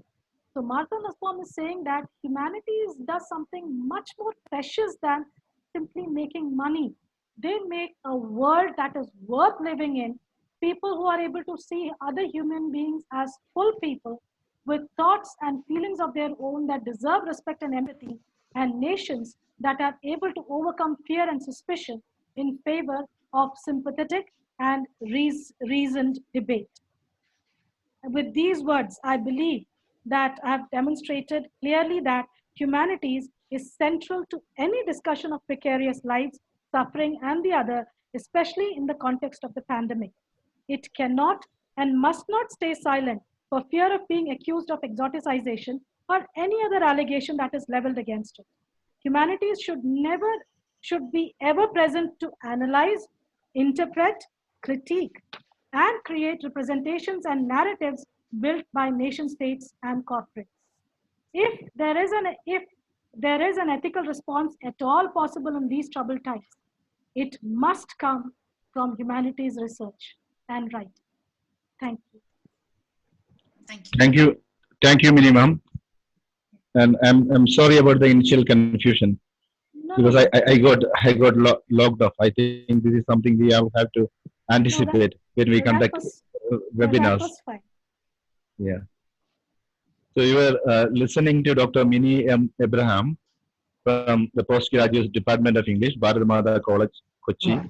So Martha Nussbaum is saying that humanities does something much more precious than simply making money. They make a world that is worth living in, people who are able to see other human beings as full people with thoughts and feelings of their own that deserve respect and empathy, and nations that are able to overcome fear and suspicion in favor of sympathetic and reasoned debate. With these words, I believe that I have demonstrated clearly that humanities is central to any discussion of precarious lives, suffering, and the other, especially in the context of the pandemic. It cannot and must not stay silent for fear of being accused of exoticization or any other allegation that is leveled against it. Humanities should be ever present to analyze, interpret, critique, and create representations and narratives built by nation states and corporates. If there is an ethical response at all possible in these troubled times, it must come from humanities research and writing. Thank you. Thank you. Thank you, Mini Ma'am. And I'm sorry about the initial confusion No, because no, I got logged off. I think this is something we have to anticipate when we that conduct was, that webinars. was fine. Yeah. So you were listening to Dr. Mini M. Abraham from the Postgraduate Department of English, Bharat College, Kochi.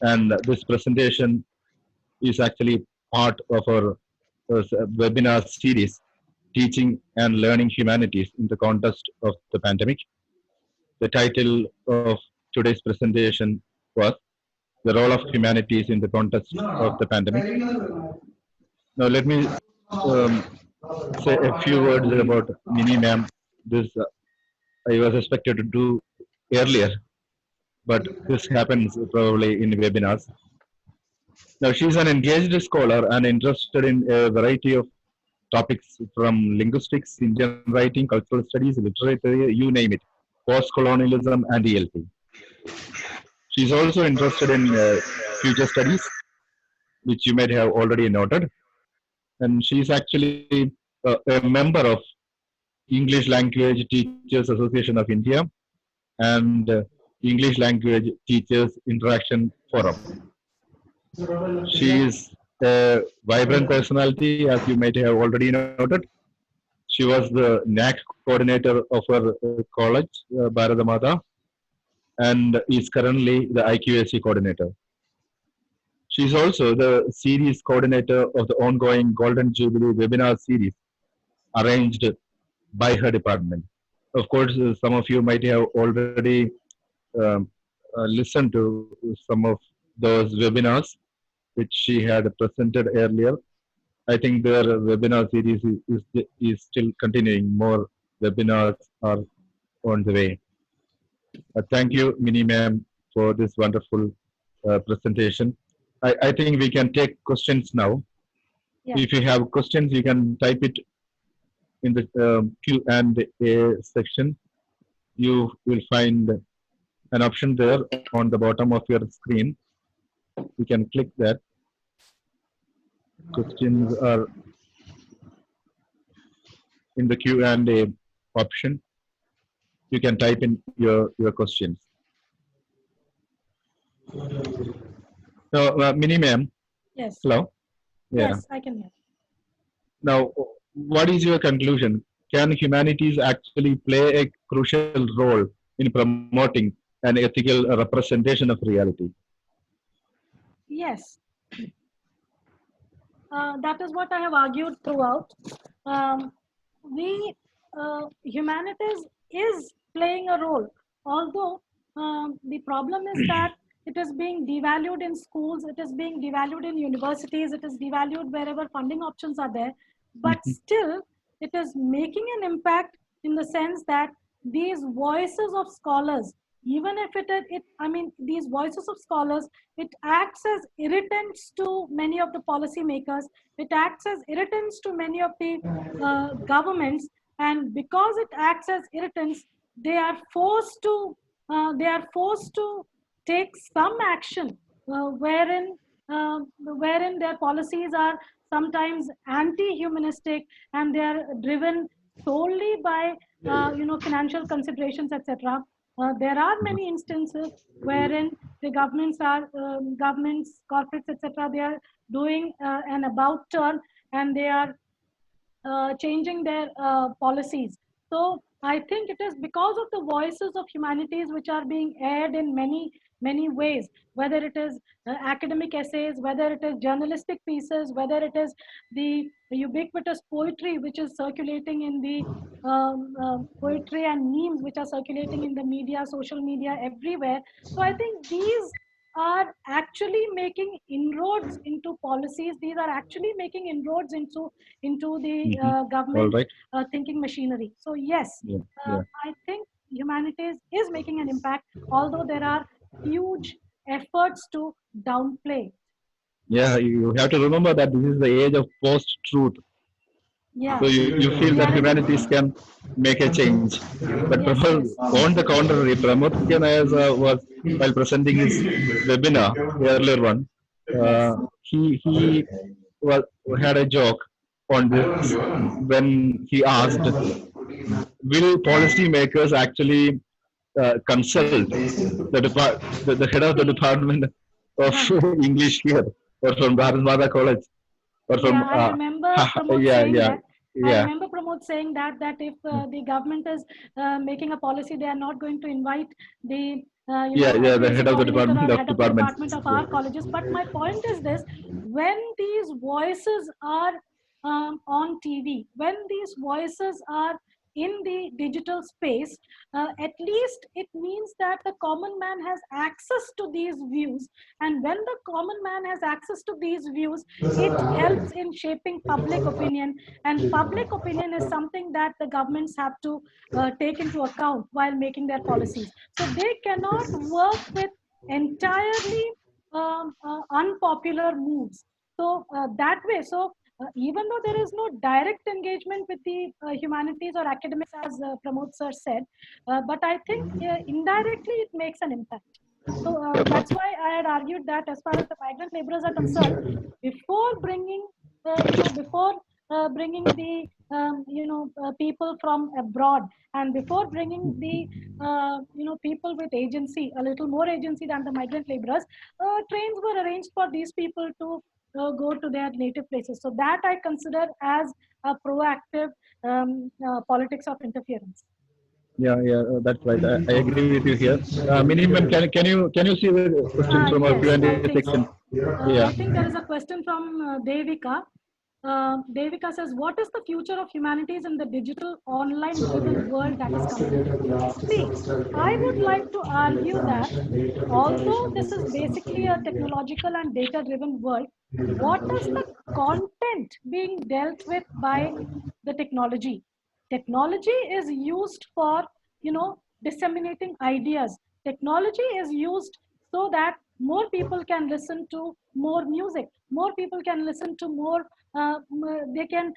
And this presentation is actually part of our webinar series, Teaching and Learning Humanities in the Context of the Pandemic. The title of today's presentation was The Role of Humanities in the Context of the Pandemic. Now let me say a few words about Mini Ma'am. This I was expected to do earlier, but this happens probably in webinars. Now she's an engaged scholar and interested in a variety of topics from linguistics, Indian writing, cultural studies, literature, you name it, post-colonialism and ELT. She's also interested in future studies, which you might have already noted. And she's actually a member of English Language Teachers Association of India and English Language Teachers Interaction Forum. She is a vibrant personality, as you might have already noted. She was the NAC coordinator of her college, Bharat and is currently the IQAC coordinator. She is also the series coordinator of the ongoing Golden Jubilee webinar series arranged by her department. Of course, some of you might have already listened to some of those webinars which she had presented earlier. I think their webinar series is still continuing. More webinars are on the way. Thank you, Mini Ma'am, for this wonderful presentation. I think we can take questions now. Yeah. If you have questions, you can type it in the Q&A section. You will find an option there on the bottom of your screen. You can click that. Questions are in the Q&A option. You can type in your questions. So, Mini Ma'am. Yes. Hello. Yeah. Yes, I can hear. Now, what is your conclusion? Can humanities actually play a crucial role in promoting an ethical representation of reality? Yes. That is what I have argued throughout. Humanities is playing a role, although the problem is that it is being devalued in schools, it is being devalued in universities, it is devalued wherever funding options are there, but still it is making an impact in the sense that these voices of scholars, even if these voices of scholars, it acts as irritants to many of the policymakers, it acts as irritants to many of the governments, and because it acts as irritants, they are forced to take some action wherein their policies are sometimes anti-humanistic, and they are driven solely by financial considerations, etc. There are many instances wherein the governments, corporates, etc. They are doing an about turn, and they are changing their policies. So I think it is because of the voices of humanities which are being aired in many ways, whether it is academic essays, whether it is journalistic pieces, whether it is the ubiquitous poetry which is circulating in the poetry and memes which are circulating in the media, social media, everywhere. So I think these are actually making inroads into policies. These are actually making inroads into the All government right. thinking machinery. So yes, Yeah. Yeah. I think humanities is making an impact, although there are huge efforts to downplay. Yeah. You have to remember that this is the age of post-truth. Yeah. So you feel that Reality. humanities can make a change. But Yes, yes. on the contrary, Pramod K. Nair was, while presenting his webinar, the earlier one, Yes. he was, had a joke on this when he asked, will policymakers actually consult the head of the department of English here, or from Bharat Mata College, or Yeah, from, I remember Pramod yeah, saying yeah, that. I yeah. remember Pramod saying that if the government is making a policy, they are not going to invite the Yeah, yeah, the accuracy head of the coordinator department or of head of the departments. department of our colleges. But my point is this: when these voices are on TV, when these voices are in the digital space, at least it means that the common man has access to these views. And when the common man has access to these views, it helps in shaping public opinion. And public opinion is something that the governments have to take into account while making their policies. So they cannot work with entirely unpopular moves. So that way, so even though there is no direct engagement with the humanities or academics, as Pramod sir said, but I think indirectly it makes an impact. So that's why I had argued that as far as the migrant laborers are concerned, before bringing, bringing the people from abroad, and before bringing the people with agency, a little more agency than the migrant laborers, trains were arranged for these people to go to their native places. So that I consider as a proactive politics of interference. Yeah, yeah, that's right. I agree with you here. Minimum, can you see the questions from our Yes, I Q&A think section? so. Yeah. I think there is a question from Devika. Devika says, what is the future of humanities in the digital online driven world that is coming? See, I would like to argue that although this is basically a technological and data driven world, what is the content being dealt with by the technology? Technology is used for, disseminating ideas. Technology is used so that more people can listen to more music, more people can listen to more they can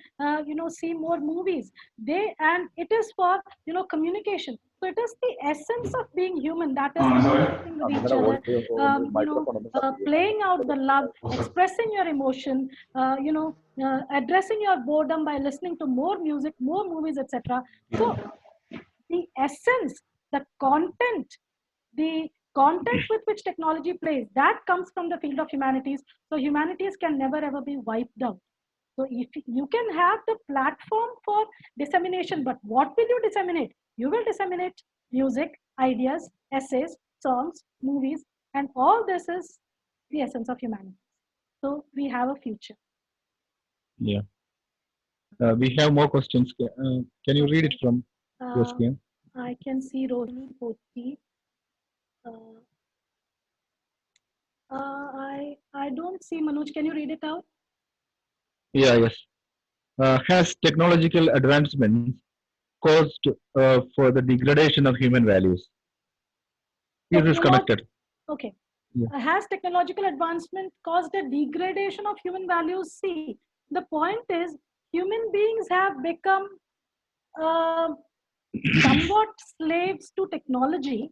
see more movies, and it is for communication. So it is the essence of being human, that is communicating with each other, playing out the love, expressing your emotion, addressing your boredom by listening to more music, more movies, etc. So the essence, the content, the content with which technology plays, that comes from the field of humanities. So humanities can never ever be wiped out. So if you can have the platform for dissemination, but what will you disseminate? You will disseminate music, ideas, essays, songs, movies, and all this is the essence of humanity. So we have a future. Yeah. We have more questions. Can you read it from your screen? I can see Rohini Poti. I don't see Manoj. Can you read it out? Yeah, yes. Has technological advancements caused for the degradation of human values? Is this connected? Okay. Yeah. Has technological advancement caused a degradation of human values? See, the point is human beings have become somewhat slaves to technology.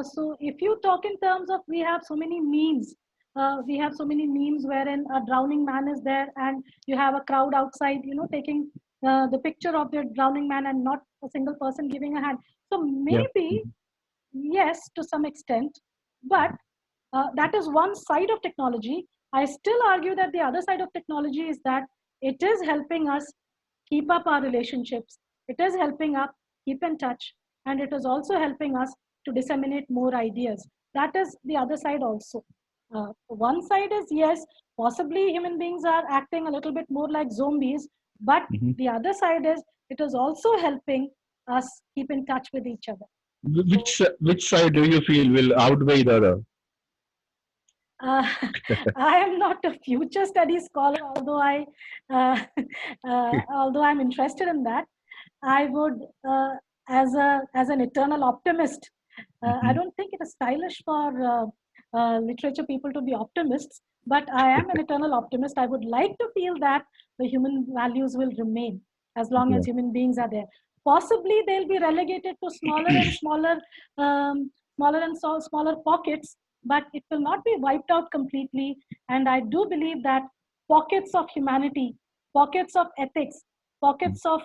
So if you talk in terms of, we have so many memes, We have so many memes wherein a drowning man is there and you have a crowd outside, taking the picture of the drowning man and not a single person giving a hand. So Yeah. maybe, yes, to some extent, but that is one side of technology. I still argue that the other side of technology is that it is helping us keep up our relationships. It is helping us keep in touch, and it is also helping us to disseminate more ideas. That is the other side also. One side is, yes, possibly human beings are acting a little bit more like zombies, but Mhm. the other side is it is also helping us keep in touch with each other. Which side do you feel will outweigh the other? Uh, I am not a future studies scholar, uh, although I'm interested in that. I would, as an eternal optimist, I Mhm. don't think it is stylish for literature people to be optimists, but I am an eternal optimist. I would like to feel that the human values will remain as long Yeah. as human beings are there. Possibly they'll be relegated to smaller and smaller pockets, but it will not be wiped out completely. And I do believe that pockets of humanity, pockets of ethics, pockets of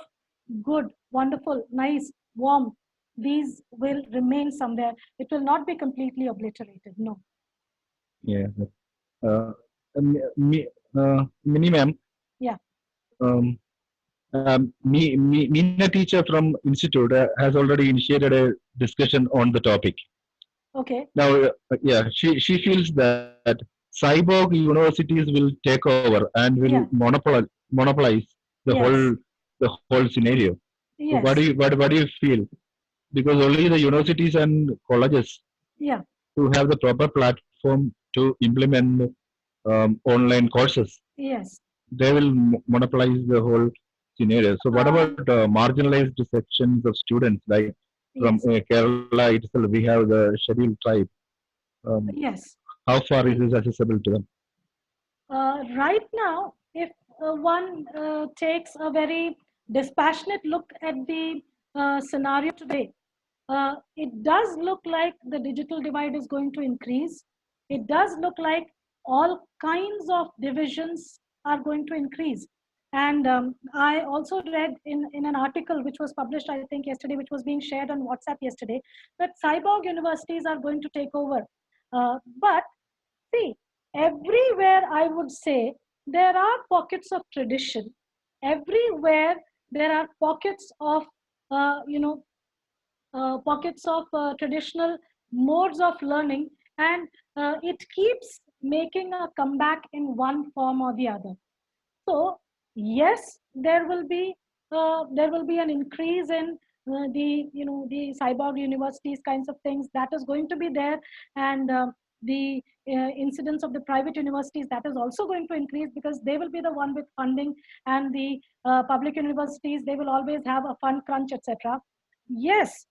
good, wonderful, nice, warm, these will remain somewhere. It will not be completely obliterated. No. Yeah. Uh, me, Mini ma'am, Yeah. um, Meena teacher from institute has already initiated a discussion on the topic. Okay. Now, yeah, she feels that cyborg universities will take over and will Yeah. monopolize Yes. the whole scenario. So Yes. what do you feel? Because only the universities and colleges Yeah. who have the proper platform to implement online courses, Yes. they will monopolize the whole scenario. So what Um, about marginalized sections of students like from yes. Kerala itself? We have the scheduled tribe. Yes. How far is See, this accessible to them? right now, if one takes a very dispassionate look at the scenario today, it does look like the digital divide is going to increase. It does look like all kinds of divisions are going to increase. And I also read in an article which was published, I think, yesterday, which was being shared on WhatsApp yesterday, that cyborg universities are going to take over. But see, everywhere I would say there are pockets of tradition. Everywhere there are pockets of, you know, pockets of traditional modes of learning, and it keeps making a comeback in one form or the other. So yes, there will be an increase in the cyborg universities kinds of things that is going to be there, and the incidence of the private universities, that is also going to increase because they will be the one with funding, and the public universities, they will always have a fund crunch, etc. Yes,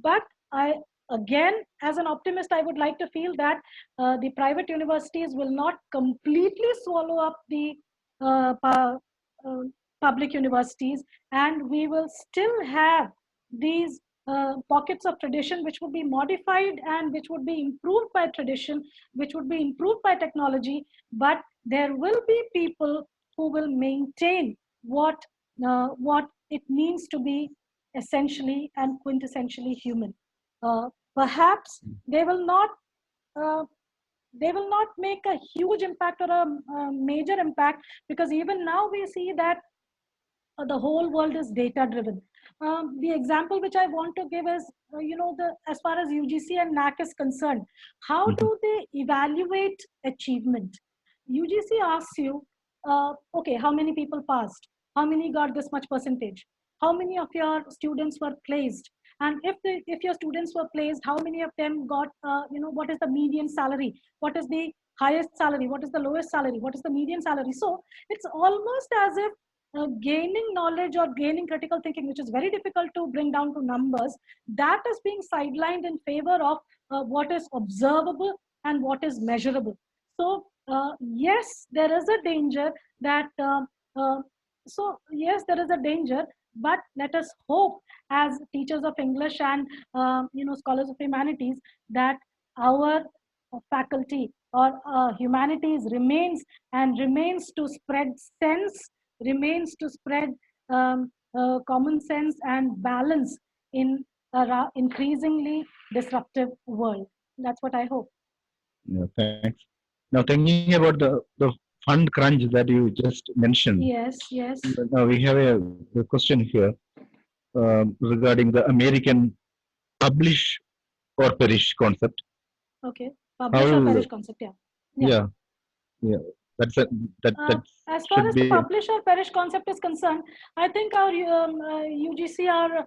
but I, again, as an optimist, I would like to feel that the private universities will not completely swallow up the uh, pu- uh, public universities, and we will still have these pockets of tradition which would be modified and which would be improved by tradition, which would be improved by technology, but there will be people who will maintain what it means to be essentially and quintessentially human. Perhaps they will not uh, they will not make a huge impact or a major impact, because even now we see that the whole world is data driven. The example which I want to give is, the as far as UGC and NAC is concerned, how Mhm. do they evaluate achievement? UGC asks you, okay, how many people passed? How many got this much percentage? How many of your students were placed? And if your students were placed, how many of them got, what is the median salary? What is the highest salary? What is the lowest salary? What is the median salary? So it's almost as if gaining knowledge or gaining critical thinking, which is very difficult to bring down to numbers, that is being sidelined in favor of what is observable and what is measurable. So yes, there is a danger that. Uh, yes, there is a danger, but let us hope, as teachers of English and scholars of humanities, that our faculty or humanities remains to spread sense, remains to spread common sense and balance in a increasingly disruptive world. That's what I hope. Yeah, thanks. Now, thinking about the fund crunch that you just mentioned, Yes, yes. now we have a question here regarding the American publish or perish concept. Okay. Publish or How, perish concept, yeah. yeah, yeah, that's a, that As far should as the be, publish or perish concept is concerned, I think our UGC, our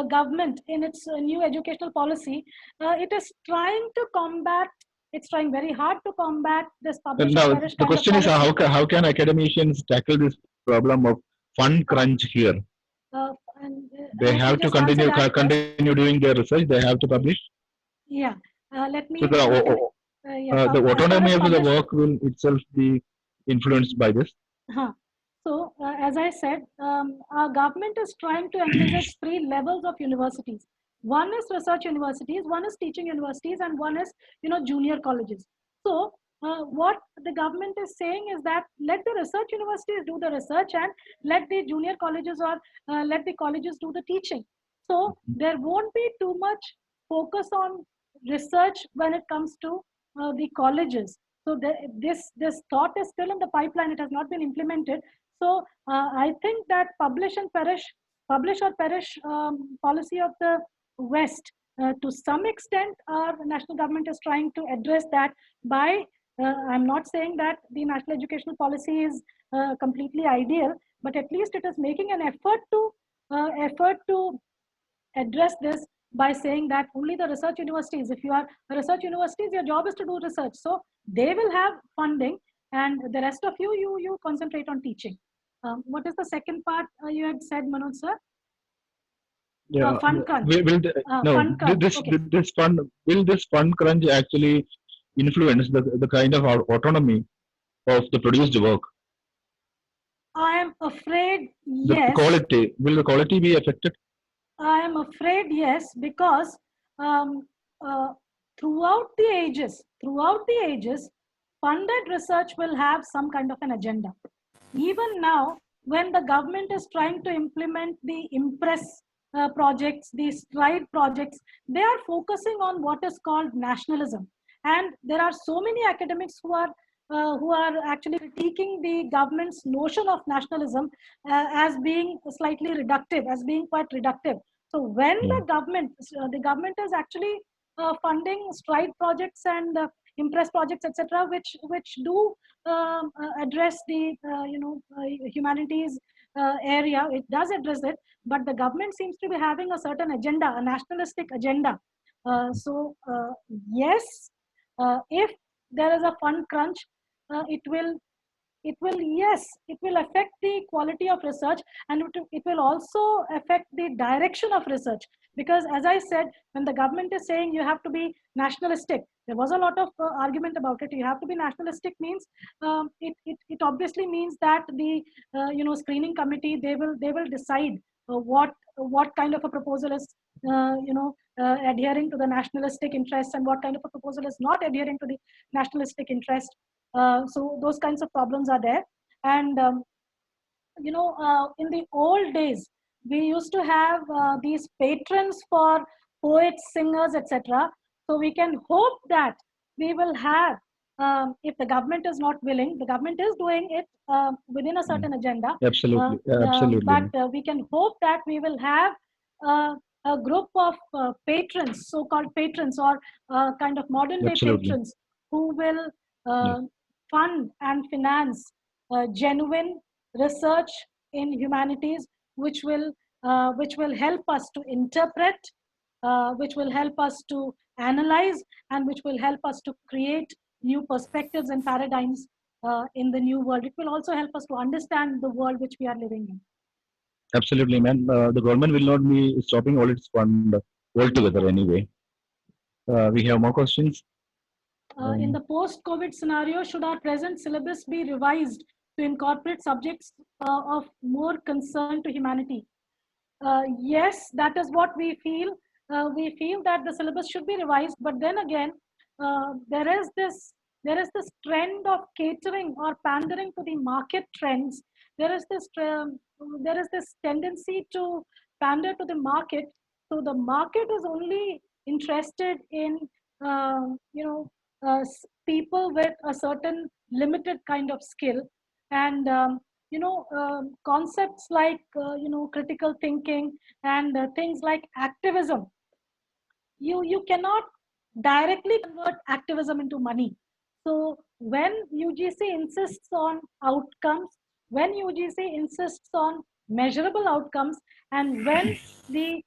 government, in its new educational policy, it is trying to combat. It's trying very hard to combat this publish or now perish the kind of question is policy. how can academicians tackle this problem of fund crunch here? And, They let me have to just answer that first. continue doing their research. They have to publish. Yeah. Let me. So the As far autonomy as of the publish. work will itself be influenced by this. So, as I said, our government is trying to envisage 3 levels of universities. One is research universities, one is teaching universities, and one is, junior colleges. So, what the government is saying is that let the research universities do the research and let the junior colleges or let the colleges do the teaching. So, there won't be too much focus on research when it comes to the colleges. So this thought is still in the pipeline. It has not been implemented. So I think that publish or perish policy of the West, to some extent, our national government is trying to address that by. I'm not saying that the national educational policy is completely ideal, but at least it is making an effort to address this by saying that only the research universities, if you are a research universities, your job is to do research. So they will have funding, and the rest of you concentrate on teaching. What is the second part you had said, Manoj sir? Yeah. Fund crunch. Fund crunch. This fund will this fund crunch actually influence the kind of autonomy of the produced work? I am afraid yes. Will the quality be affected? I am afraid yes, because throughout the ages, funded research will have some kind of an agenda. Even now, when the government is trying to implement the IMPRESS projects, the STRIDE projects, they are focusing on what is called nationalism. And there are so many academics who are actually critiquing the government's notion of nationalism as being slightly reductive, as being quite reductive. So when the government is actually funding STRIDE projects and IMPRESS projects, etc., which do address the humanities area, it does address it, but the government seems to be having a certain agenda, a nationalistic agenda. So yes, if there is a fund crunch, it will affect the quality of research, and it will also affect the direction of research, because as I said, when the government is saying you have to be nationalistic, there was a lot of argument about it. You have to be nationalistic means it obviously means that the screening committee, they will decide what kind of a proposal is adhering to the nationalistic interest, and what kind of a proposal is not adhering to the nationalistic interest. So those kinds of problems are there. And in the old days, we used to have these patrons for poets, singers, etc. So we can hope that we will have, if the government is not willing, the government is doing it within a certain agenda. Absolutely, absolutely. But we can hope that we will have a group of patrons, so-called patrons, or kind of modern day patrons, who will fund and finance genuine research in humanities, which will help us to interpret, which will help us to analyze, and which will help us to create new perspectives and paradigms in the new world. It will also help us to understand the world which we are living in. Absolutely, man. The government will not be stopping all its fund altogether anyway. We have more questions. In the post-COVID scenario, should our present syllabus be revised to incorporate subjects of more concern to humanity? Yes, that is what we feel. We feel that the syllabus should be revised, but then again, there is this trend of catering or pandering to the market trends. There is this tendency to pander to the market. So the market is only interested in people with a certain limited kind of skill, and concepts like critical thinking and things like activism. You cannot directly convert activism into money. So when UGC insists on outcomes, when UGC insists on measurable outcomes, and when the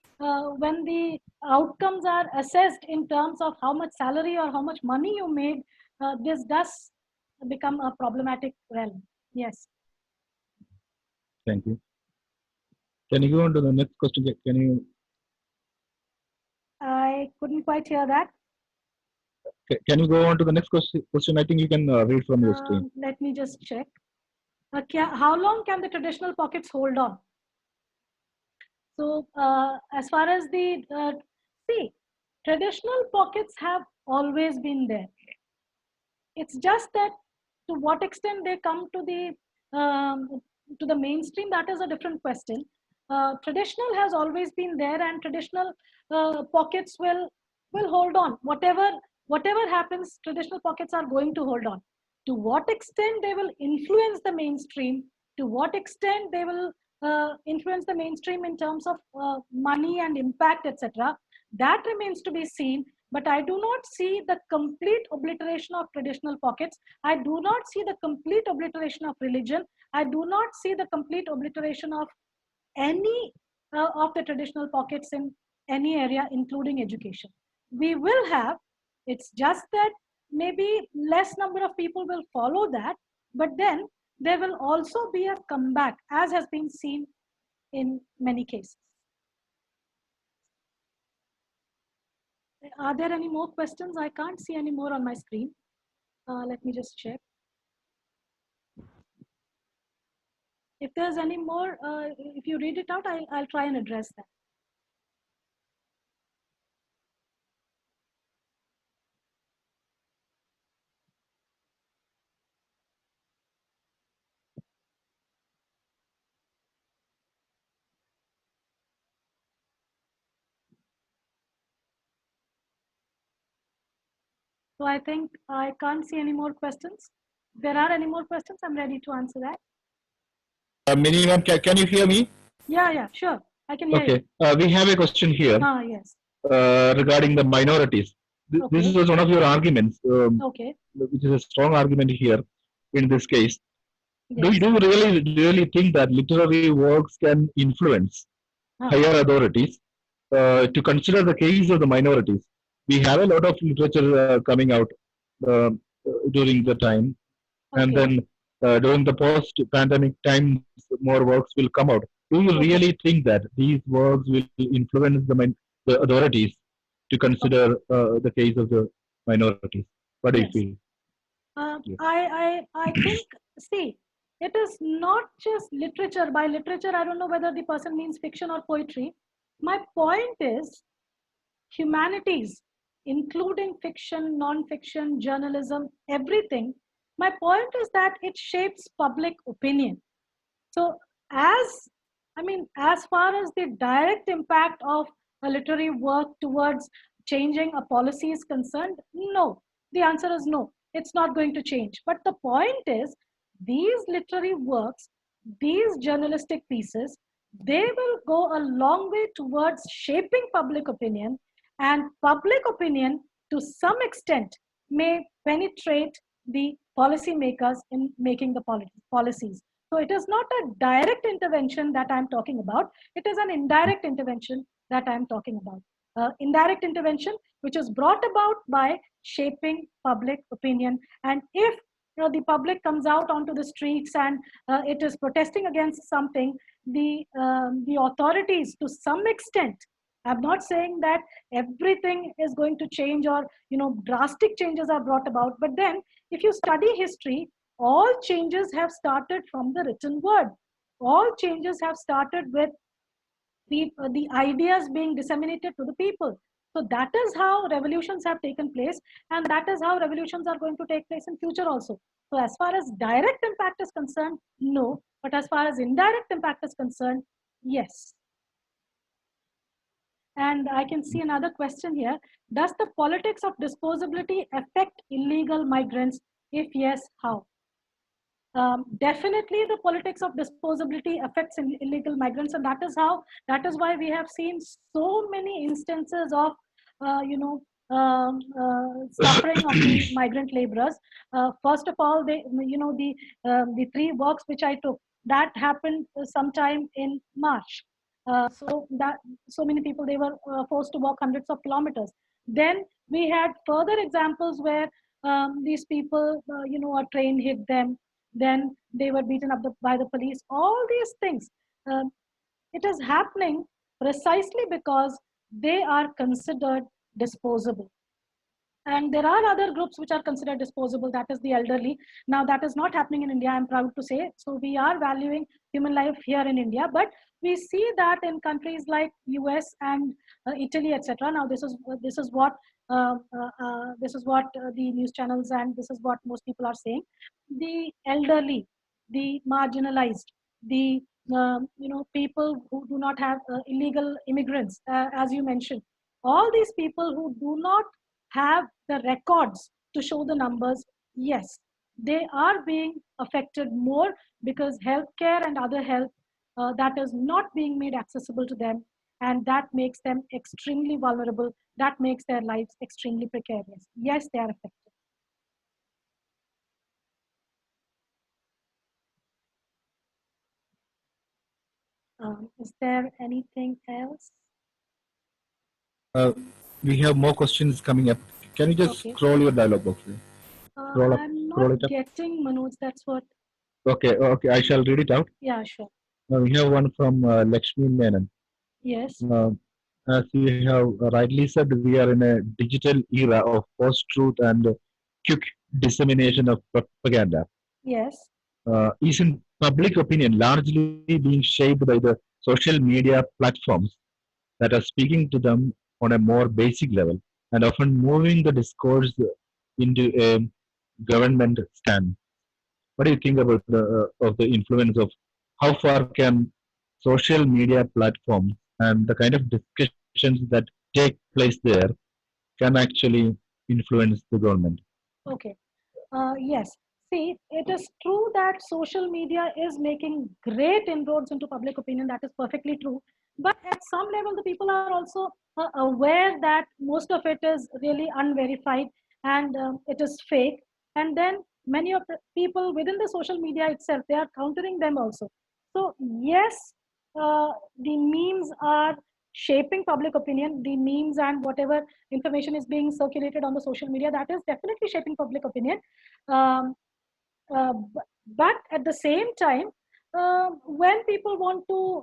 outcomes are assessed in terms of how much salary or how much money you made, this does become a problematic realm. Yes. Thank you. Can you go on to the next question? Can you? I couldn't quite hear that. Can you go on to the next question? I think you can read from your screen. Let me just check. How long can the traditional pockets hold on? So as far as the, traditional pockets have always been there. It's just that to what extent they come to the mainstream, that is a different question. Traditional has always been there, and traditional pockets will hold on. Whatever happens, traditional pockets are going to hold on. To what extent they will influence the mainstream, to what extent they will influence the mainstream in terms of money and impact, etc., that remains to be seen. But I do not see the complete obliteration of traditional pockets. I do not see the complete obliteration of religion. I do not see the complete obliteration of any of the traditional pockets in any area, including education. We will have, it's just that maybe less number of people will follow that, but then there will also be a comeback, as has been seen in many cases. Are there any more questions? I can't see any more on my screen. Let me just check. If there's any more, if you read it out, I'll try and address that. So I think I can't see any more questions. If there are any more questions, I'm ready to answer that. Mini ma'am, can you hear me? Yeah, sure. I can hear you. Okay. We have a question here. Yes. Regarding the minorities. This is one of your arguments, Okay. which is a strong argument here in this case. Yes. Do you really think that literary works can influence higher authorities to consider the case of the minorities? We have a lot of literature coming out during the time, and then during the post-pandemic times, more works will come out. Do you really think that these works will influence the authorities to consider the case of the minorities? What do you feel? I think, see, it is not just literature. By literature, I don't know whether the person means fiction or poetry. My point is humanities, including fiction, non-fiction, journalism, everything. My point is that it shapes public opinion. So as far as the direct impact of a literary work towards changing a policy is concerned, no. The answer is no. It's not going to change. But the point is, these literary works, these journalistic pieces, they will go a long way towards shaping public opinion, and public opinion to some extent may penetrate the policymakers in making the policies. So it is not a direct intervention that I'm talking about. It is an indirect intervention that I'm talking about. Indirect intervention, which is brought about by shaping public opinion. And if the public comes out onto the streets and it is protesting against something, the authorities, to some extent, I'm not saying that everything is going to change or drastic changes are brought about, but then if you study history, all changes have started from the written word. All changes have started with the ideas being disseminated to the people. So that is how revolutions have taken place, and that is how revolutions are going to take place in future also. So as far as direct impact is concerned, no. But as far as indirect impact is concerned, yes. And I can see another question here. Does the politics of disposability affect illegal migrants? If yes, how? Definitely the politics of disposability affects illegal migrants, and that is why we have seen so many instances of suffering of the migrant laborers. First of all, the three works which I took, that happened sometime in March. So many people, they were forced to walk hundreds of kilometers. Then we had further examples where these people, a train hit them, then they were beaten up by the police. All these things, it is happening precisely because they are considered disposable. And there are other groups which are considered disposable, that is the elderly. Now that is not happening in India, I'm proud to say. So we are valuing human life here in India, but we see that in countries like US and Italy, etc. Now this is what the news channels, and this is what most people are saying. The elderly, the marginalized, the people who do not have illegal immigrants, as you mentioned, all these people who do not have the records to show the numbers, yes, they are being affected more, because healthcare and other health that is not being made accessible to them, and that makes them extremely vulnerable. That makes their lives extremely precarious. Yes, they are affected. Is there anything else? We have more questions coming up. Can you just Okay. scroll your dialog box? Scroll up, I'm scroll not it up. getting, Manoj, that's what. Okay, I shall read it out. Yeah, sure. We have one from Lakshmi Menon. Yes. As you have rightly said, we are in a digital era of post-truth and quick dissemination of propaganda. Yes. Isn't public opinion largely being shaped by the social media platforms that are speaking to them on a more basic level and often moving the discourse into a government stand? What do you think about the influence of how far can social media platforms and the kind of discussions that take place there can actually influence the government? Okay. Yes. See, it is true that social media is making great inroads into public opinion. That is perfectly true. But at some level, the people are also aware that most of it is really unverified, and it is fake. And then many of the people within the social media itself, they are countering them also. So yes, the memes are shaping public opinion. The memes and whatever information is being circulated on the social media, that is definitely shaping public opinion. Um, but at the same time, when people want to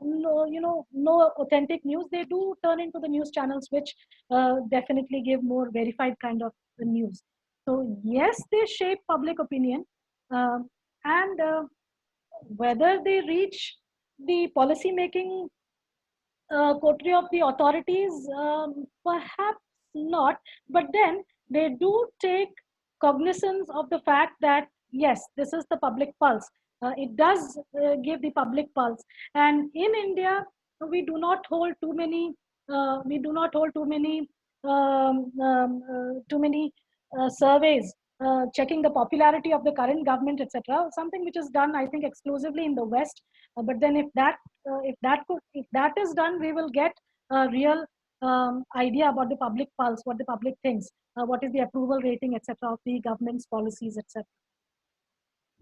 know authentic news, they do turn into the news channels, which definitely give more verified kind of news. So yes, they shape public opinion, and whether they reach the policy making coterie of the authorities, perhaps not, but then they do take cognizance of the fact that yes, this is the public pulse. It does give the public pulse, and in India we do not hold too many. We do not hold too many surveys checking the popularity of the current government, etc. Something which is done, I think, exclusively in the West. But then, if that is done, we will get a real idea about the public pulse, what the public thinks, what is the approval rating, etc., of the government's policies, etc.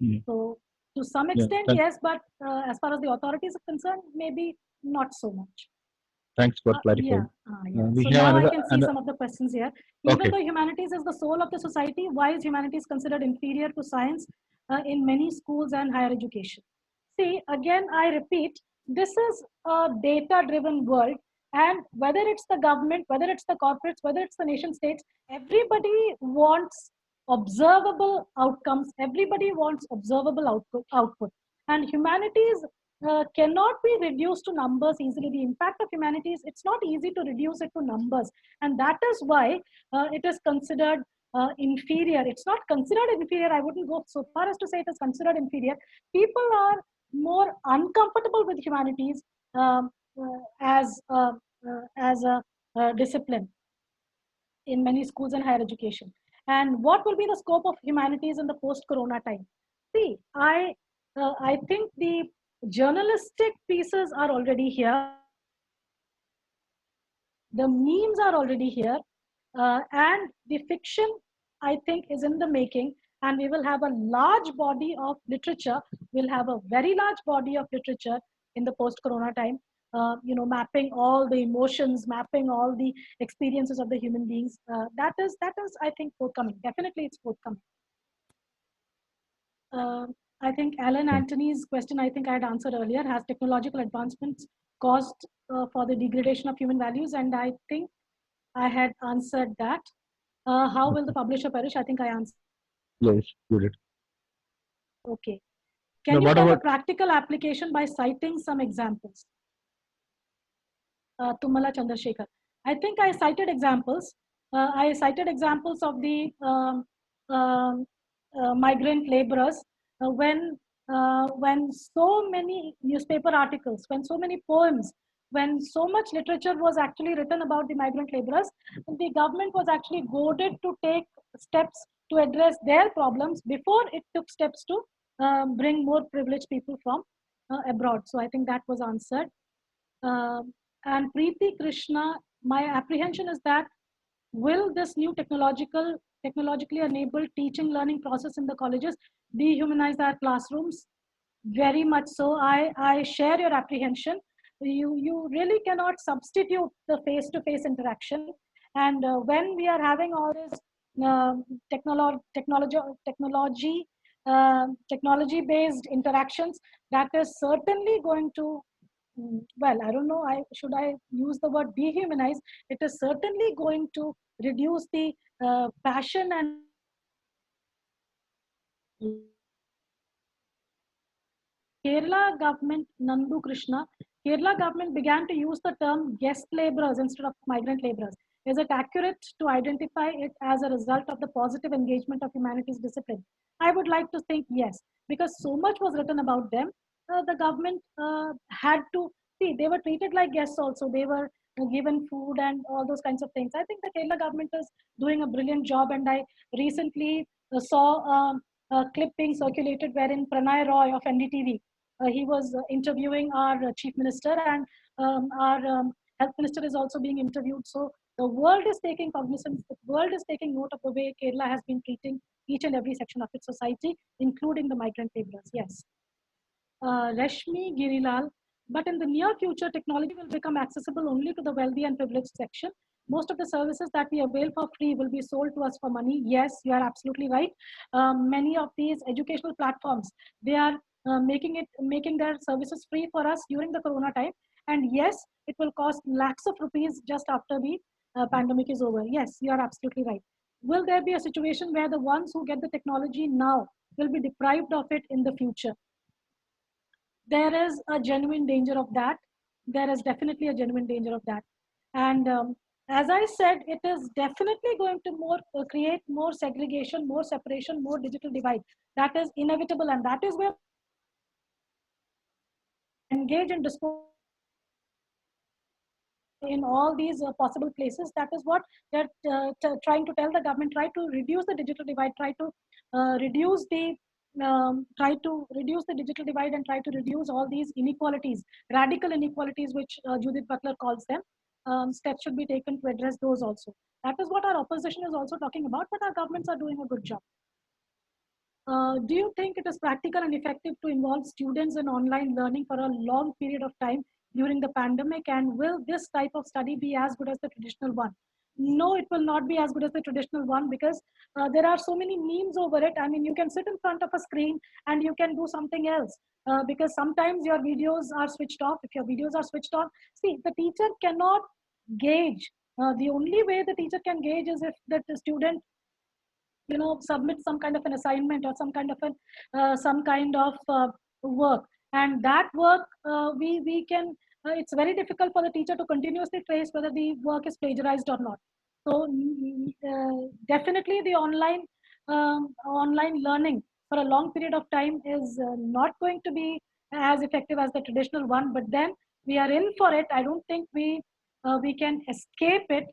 Mm. So, to some Yeah, extent, yes, but as far as the authorities are concerned, maybe not so much. thanks for Yeah. clarifying. We So have now I another, can see some of the questions here. Even okay. though humanities is the soul of the society, why is humanities considered inferior to science in many schools and higher education? See, again, I repeat, this is a data-driven world, and whether it's the government, whether it's the corporates, whether it's the nation states, everybody wants observable outcomes. Everybody wants observable output. And humanities cannot be reduced to numbers easily. The impact of humanities, it's not easy to reduce it to numbers. And that is why it is considered inferior. It's not considered inferior. I wouldn't go so far as to say it is considered inferior. People are more uncomfortable with humanities as a discipline in many schools and higher education. And what will be the scope of humanities in the post-corona time? See, I think the journalistic pieces are already here. The memes are already here. And the fiction, I think, is in the making. And we will have a large body of literature. We'll have a very large body of literature in the post-corona time. Mapping all the emotions, mapping all the experiences of the human beings. That is, I think, forthcoming. Definitely, it's forthcoming. I think Alan Anthony's question, I think I had answered earlier. Has technological advancements caused for the degradation of human values? And I think I had answered that. How will the publisher perish? I think I answered. Yes, you did. Okay. Can you tell a practical application by citing some examples? Tumala Chandrasekhar. I think I cited examples. I cited examples of the migrant laborers when so many newspaper articles, when so many poems, when so much literature was actually written about the migrant laborers, the government was actually goaded to take steps to address their problems before it took steps to bring more privileged people from abroad. So I think that was answered. And Preeti Krishna, my apprehension is that will this new technologically enabled teaching learning process in the colleges dehumanize our classrooms? Very much so. I share your apprehension. You really cannot substitute the face-to-face interaction. And when we are having all this technology-based interactions, that is certainly going to, well, I don't know, should I use the word dehumanize? It is certainly going to reduce the passion and Kerala government, Nandu Krishna, Kerala government began to use the term guest laborers instead of migrant laborers. Is it accurate to identify it as a result of the positive engagement of humanities discipline? I would like to think yes, because so much was written about them. The government had to see, they were treated like guests also. They were given food and all those kinds of things. I think the Kerala government is doing a brilliant job, and I recently saw a clip being circulated wherein Pranay Roy of NDTV, he was interviewing our chief minister, and our health minister is also being interviewed. So the world is taking cognizance, the world is taking note of the way Kerala has been treating each and every section of its society, including the migrant laborers. Yes. Rashmi Girilal, but in the near future, technology will become accessible only to the wealthy and privileged section. Most of the services that we avail for free will be sold to us for money. Yes, you are absolutely right. Many of these educational platforms, they are making their services free for us during the corona time. And yes, it will cost lakhs of rupees just after the pandemic is over. Yes, you are absolutely right. Will there be a situation where the ones who get the technology now will be deprived of it in the future? There is a genuine danger of that. There is definitely a genuine danger of that. And as I said, it is definitely going to create more segregation, more separation, more digital divide. That is inevitable, and that is where engage in discourse in all these possible places. That is what they're trying to tell the government. Try to reduce the digital divide. Try to reduce the digital divide, and try to reduce all these inequalities, radical inequalities, which Judith Butler calls them. Steps should be taken to address those also. That is what our opposition is also talking about, but our governments are doing a good job. Do you think it is practical and effective to involve students in online learning for a long period of time during the pandemic? And will this type of study be as good as the traditional one? No, it will not be as good as the traditional one, because there are so many memes over it. I mean, you can sit in front of a screen and you can do something else, because sometimes your videos are switched off. If your videos are switched on, see, the teacher cannot gauge. The only way the teacher can gauge is if the student submit some kind of an assignment or some kind of work, And that work, we can, it's very difficult for the teacher to continuously trace whether the work is plagiarized or not. So definitely the online learning for a long period of time is not going to be as effective as the traditional one, but then we are in for it. I don't think we can escape it.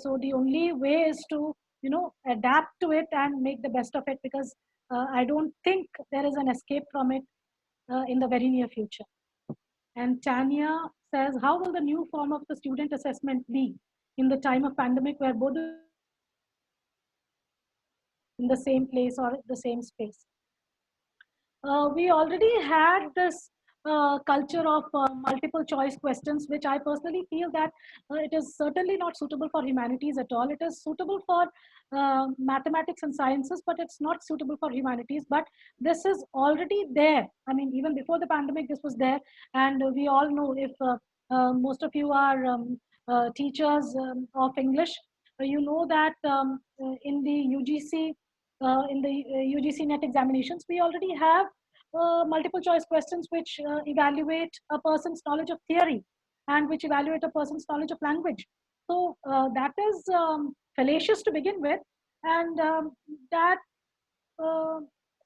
So the only way is to, you know, adapt to it and make the best of it, because I don't think there is an escape from it in the very near future. And Tanya says, how will the new form of the student assessment be in the time of pandemic, where both in the same place or the same space? We already had this culture of multiple choice questions, which I personally feel that it is certainly not suitable for humanities at all. It is suitable for mathematics and sciences, but it's not suitable for humanities. But this is already there. I mean, even before the pandemic, this was there. And we all know, if most of you are teachers of English, you know that in the UGC, UGC NET examinations, we already have multiple choice questions which evaluate a person's knowledge of theory and which evaluate a person's knowledge of language. So that is fallacious to begin with, and that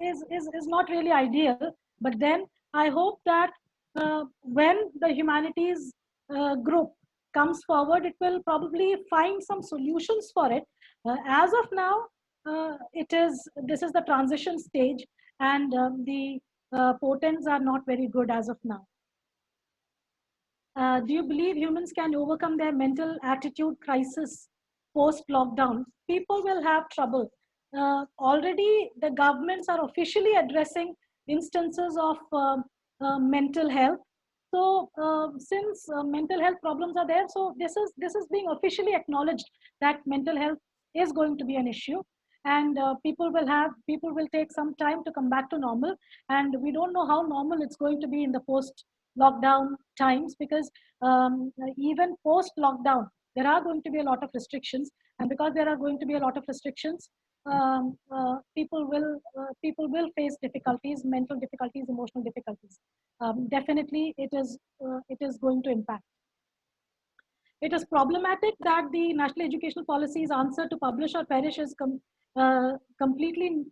is not really ideal. But then I hope that when the humanities group comes forward, it will probably find some solutions for it. As of now, this is the transition stage, and the portents are not very good as of now. Do you believe humans can overcome their mental attitude crisis post-lockdown? People will have trouble. Already, the governments are officially addressing instances of mental health. So, since mental health problems are there, so this is being officially acknowledged that mental health is going to be an issue, and people will take some time to come back to normal. And we don't know how normal it's going to be in the post-lockdown times, because even post-lockdown, there are going to be a lot of restrictions, and because there are going to be a lot of restrictions, people will face difficulties, mental difficulties, emotional difficulties. Definitely, it is going to impact. It is problematic that the National Educational Policy's answer to publish or perish is completely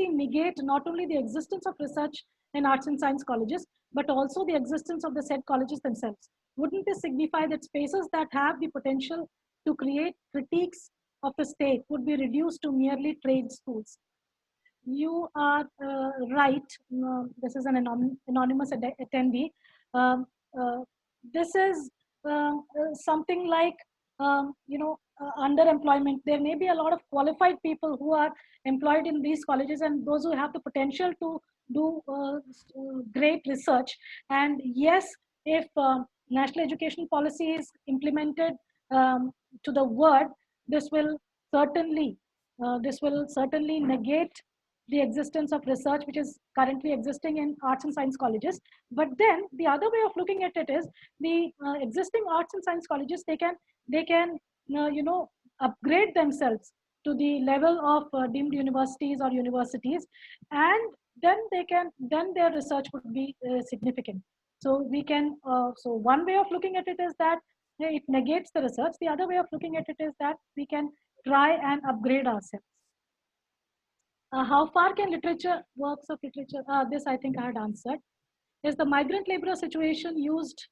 negate not only the existence of research in arts and science colleges, but also the existence of the said colleges themselves. Wouldn't this signify that spaces that have the potential to create critiques of the state would be reduced to merely trade schools? You are right. This is an anonymous attendee. This is something like, underemployment. There may be a lot of qualified people who are employed in these colleges, and those who have the potential to do great research. And yes, if national education policy is implemented to the word, this will certainly negate the existence of research which is currently existing in arts and science colleges. But then the other way of looking at it is, the existing arts and science colleges, they can upgrade themselves to the level of deemed universities or universities, and then their research would be significant. So we can so one way of looking at it is that it negates the research. The other way of looking at it is that we can try and upgrade ourselves. How far can works of literature, this I think I had answered. Is the migrant laborer situation used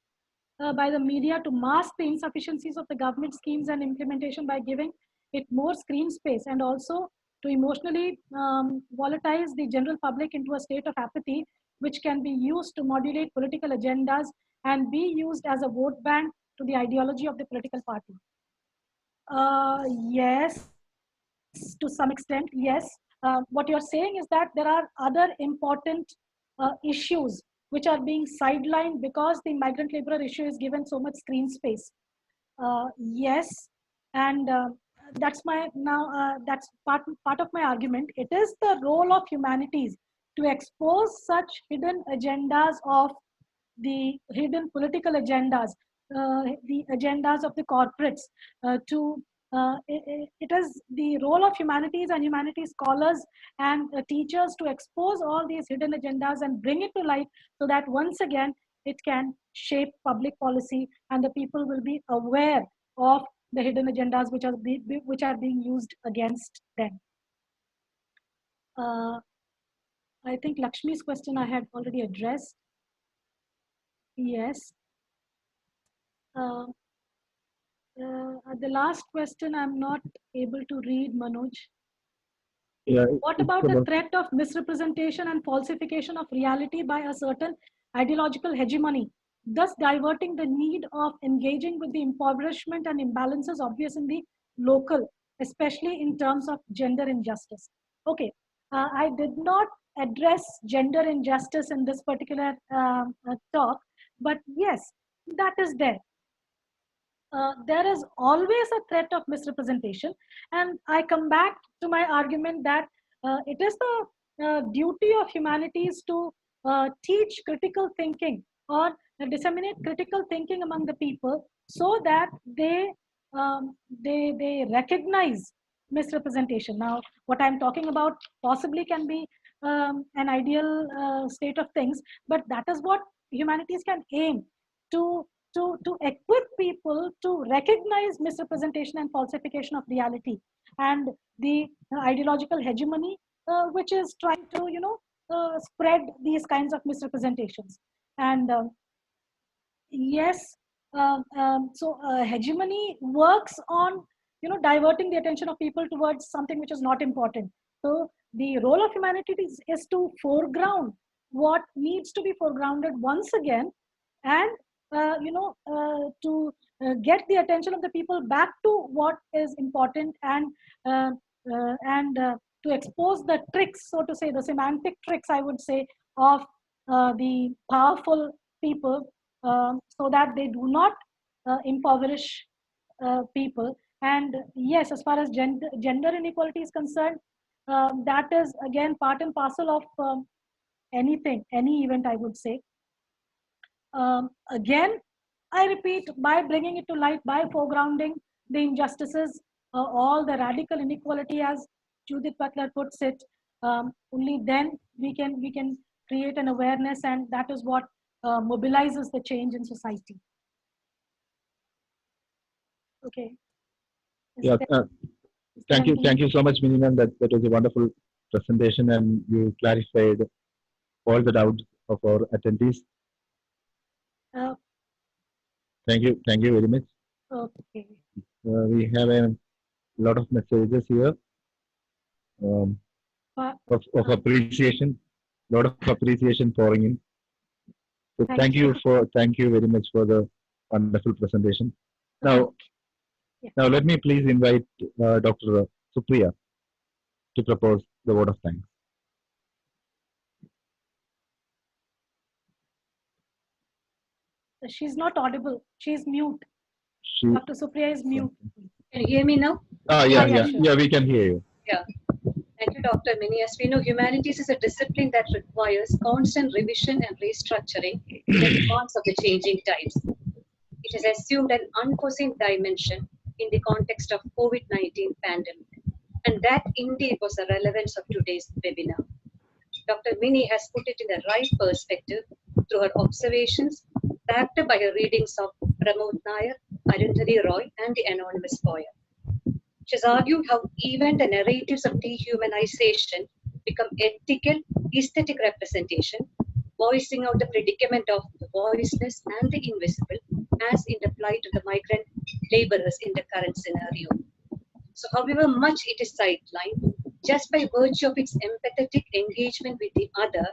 by the media to mask the insufficiencies of the government schemes and implementation by giving it more screen space, and also to emotionally volatilize the general public into a state of apathy, which can be used to modulate political agendas and be used as a vote bank to the ideology of the political party? Yes, to some extent, yes. What you're saying is that there are other important issues which are being sidelined because the migrant laborer issue is given so much screen space. Yes, and that's that's part of my argument. It is the role of humanities to expose such hidden agendas of the hidden political agendas, the agendas of the corporates, to it is the role of humanities and humanities scholars and teachers to expose all these hidden agendas and bring it to light so that once again it can shape public policy and the people will be aware of the hidden agendas which are being used against them. I think Lakshmi's question I had already addressed. Yes. The last question I'm not able to read, Manoj. Yeah, What about the threat of misrepresentation and falsification of reality by a certain ideological hegemony, thus diverting the need of engaging with the impoverishment and imbalances obvious in the local, especially in terms of gender injustice? Okay, I did not address gender injustice in this particular talk, but yes, that is there. There is always a threat of misrepresentation, and I come back to my argument that it is the duty of humanities to teach critical thinking or disseminate critical thinking among the people so that they recognize misrepresentation. Now, what I'm talking about possibly can be an ideal state of things, but that is what humanities can aim to equip people to recognize misrepresentation and falsification of reality and the ideological hegemony which is trying to spread these kinds of misrepresentations. And yes, so hegemony works on diverting the attention of people towards something which is not important. So the role of humanities is to foreground what needs to be foregrounded once again, and to get the attention of the people back to what is important, and to expose the tricks, so to say, the semantic tricks, I would say, of the powerful people, so that they do not impoverish people. And yes, as far as gender inequality is concerned, that is again part and parcel of any event, I would say. Again, I repeat, by bringing it to light, by foregrounding the injustices, all the radical inequality, as Judith Butler puts it, only then we can create an awareness, and that is what mobilizes the change in society. Okay. Yeah. Thank you so much, Mini ma'am. That was a wonderful presentation, and you clarified all the doubts of our attendees. Thank you very much. Okay. We have a lot of messages here of appreciation, lot of appreciation pouring in. So thank you very much for the wonderful presentation. Now, now let me please invite Dr. Supriya to propose the vote of thanks. She's not audible. She's mute. Dr. Supriya is mute. Can you hear me now? Yeah, we can hear you. Yeah. Thank you, Dr. Mini. As we know, humanities is a discipline that requires constant revision and restructuring in the demands of the changing times. It has assumed an unforeseen dimension in the context of COVID-19 pandemic. And that indeed was the relevance of today's webinar. Dr. Mini has put it in the right perspective through her observations, backed by her readings of Pramod Nair, Arundhati Roy, and the anonymous poem. She has argued how even the narratives of dehumanization become ethical, aesthetic representation, voicing out the predicament of the voiceless and the invisible as in the plight of the migrant laborers in the current scenario. So however much it is sidelined, just by virtue of its empathetic engagement with the other,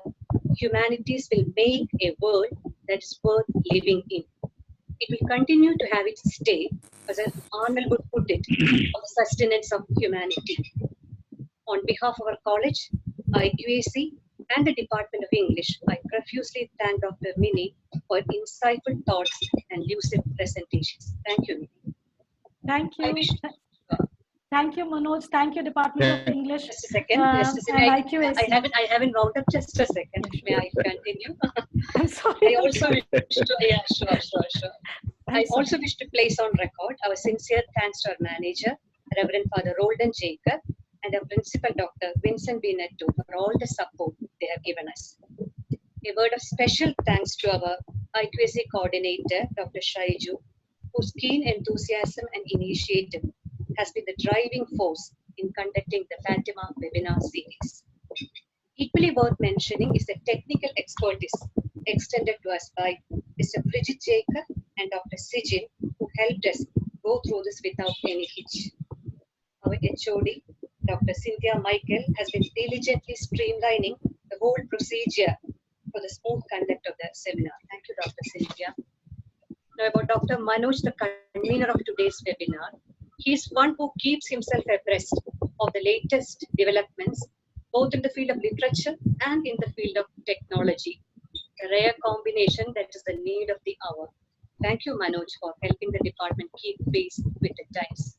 humanities will make a world that is worth living in. It will continue to have its stay, as Arnold would put it, of the sustenance of humanity. On behalf of our college, IQAC, and the Department of English, I profusely thank Dr. Mini for insightful thoughts and lucid presentations. Thank you, Mini. Thank you. Thank you, Manoj. Thank you, Department of English. Just a second. Just a second. I haven't wound up. Just a second. May I continue? I'm sorry. I also wish to, yeah, sure. I also wish to place on record our sincere thanks to our manager, Reverend Father Roldan Jacob, and our principal, Dr. Vincent B. Netto, for all the support they have given us. A word of special thanks to our IQAC coordinator, Dr. Shaiju, whose keen enthusiasm and initiative has been the driving force in conducting the Fatima webinar series. Equally worth mentioning is the technical expertise extended to us by Mr. Bridget Jacob and Dr. Sijin, who helped us go through this without any hitch. Our HOD, Dr. Cynthia Michael, has been diligently streamlining the whole procedure for the smooth conduct of the seminar. Thank you, Dr. Cynthia. Now about Dr. Manoj, the convener of today's webinar. He is one who keeps himself abreast of the latest developments, both in the field of literature and in the field of technology. A rare combination that is the need of the hour. Thank you, Manoj, for helping the department keep pace with the times.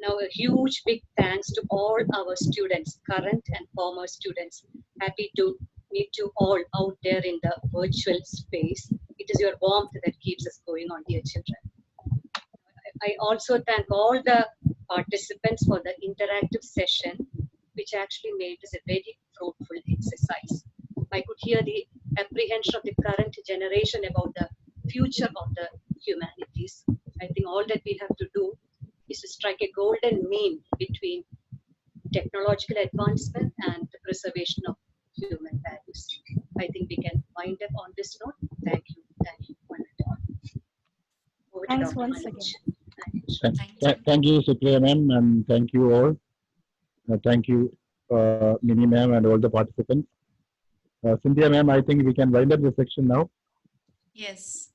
Now, a huge big thanks to all our students, current and former students. Happy to meet you all out there in the virtual space. It is your warmth that keeps us going on, dear children. I also thank all the participants for the interactive session, which actually made this a very fruitful exercise. I could hear the apprehension of the current generation about the future of the humanities. I think all that we have to do is to strike a golden mean between technological advancement and the preservation of human values. I think we can wind up on this note. Thank you, one and all. Over to Thanks Dr. once Manoj. again. Thank you, Supriya ma'am, and thank you all. Thank you, Mini ma'am, and all the participants. Cynthia ma'am, I think we can wind up the section now. Yes.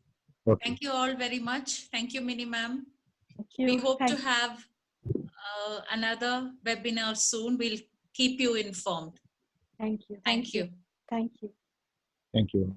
Okay. Thank you all very much. Thank you, Mini ma'am. Thank you. We hope to Thank- have another webinar soon. We'll keep you informed. Thank you. Thank you. Thank you. Thank you.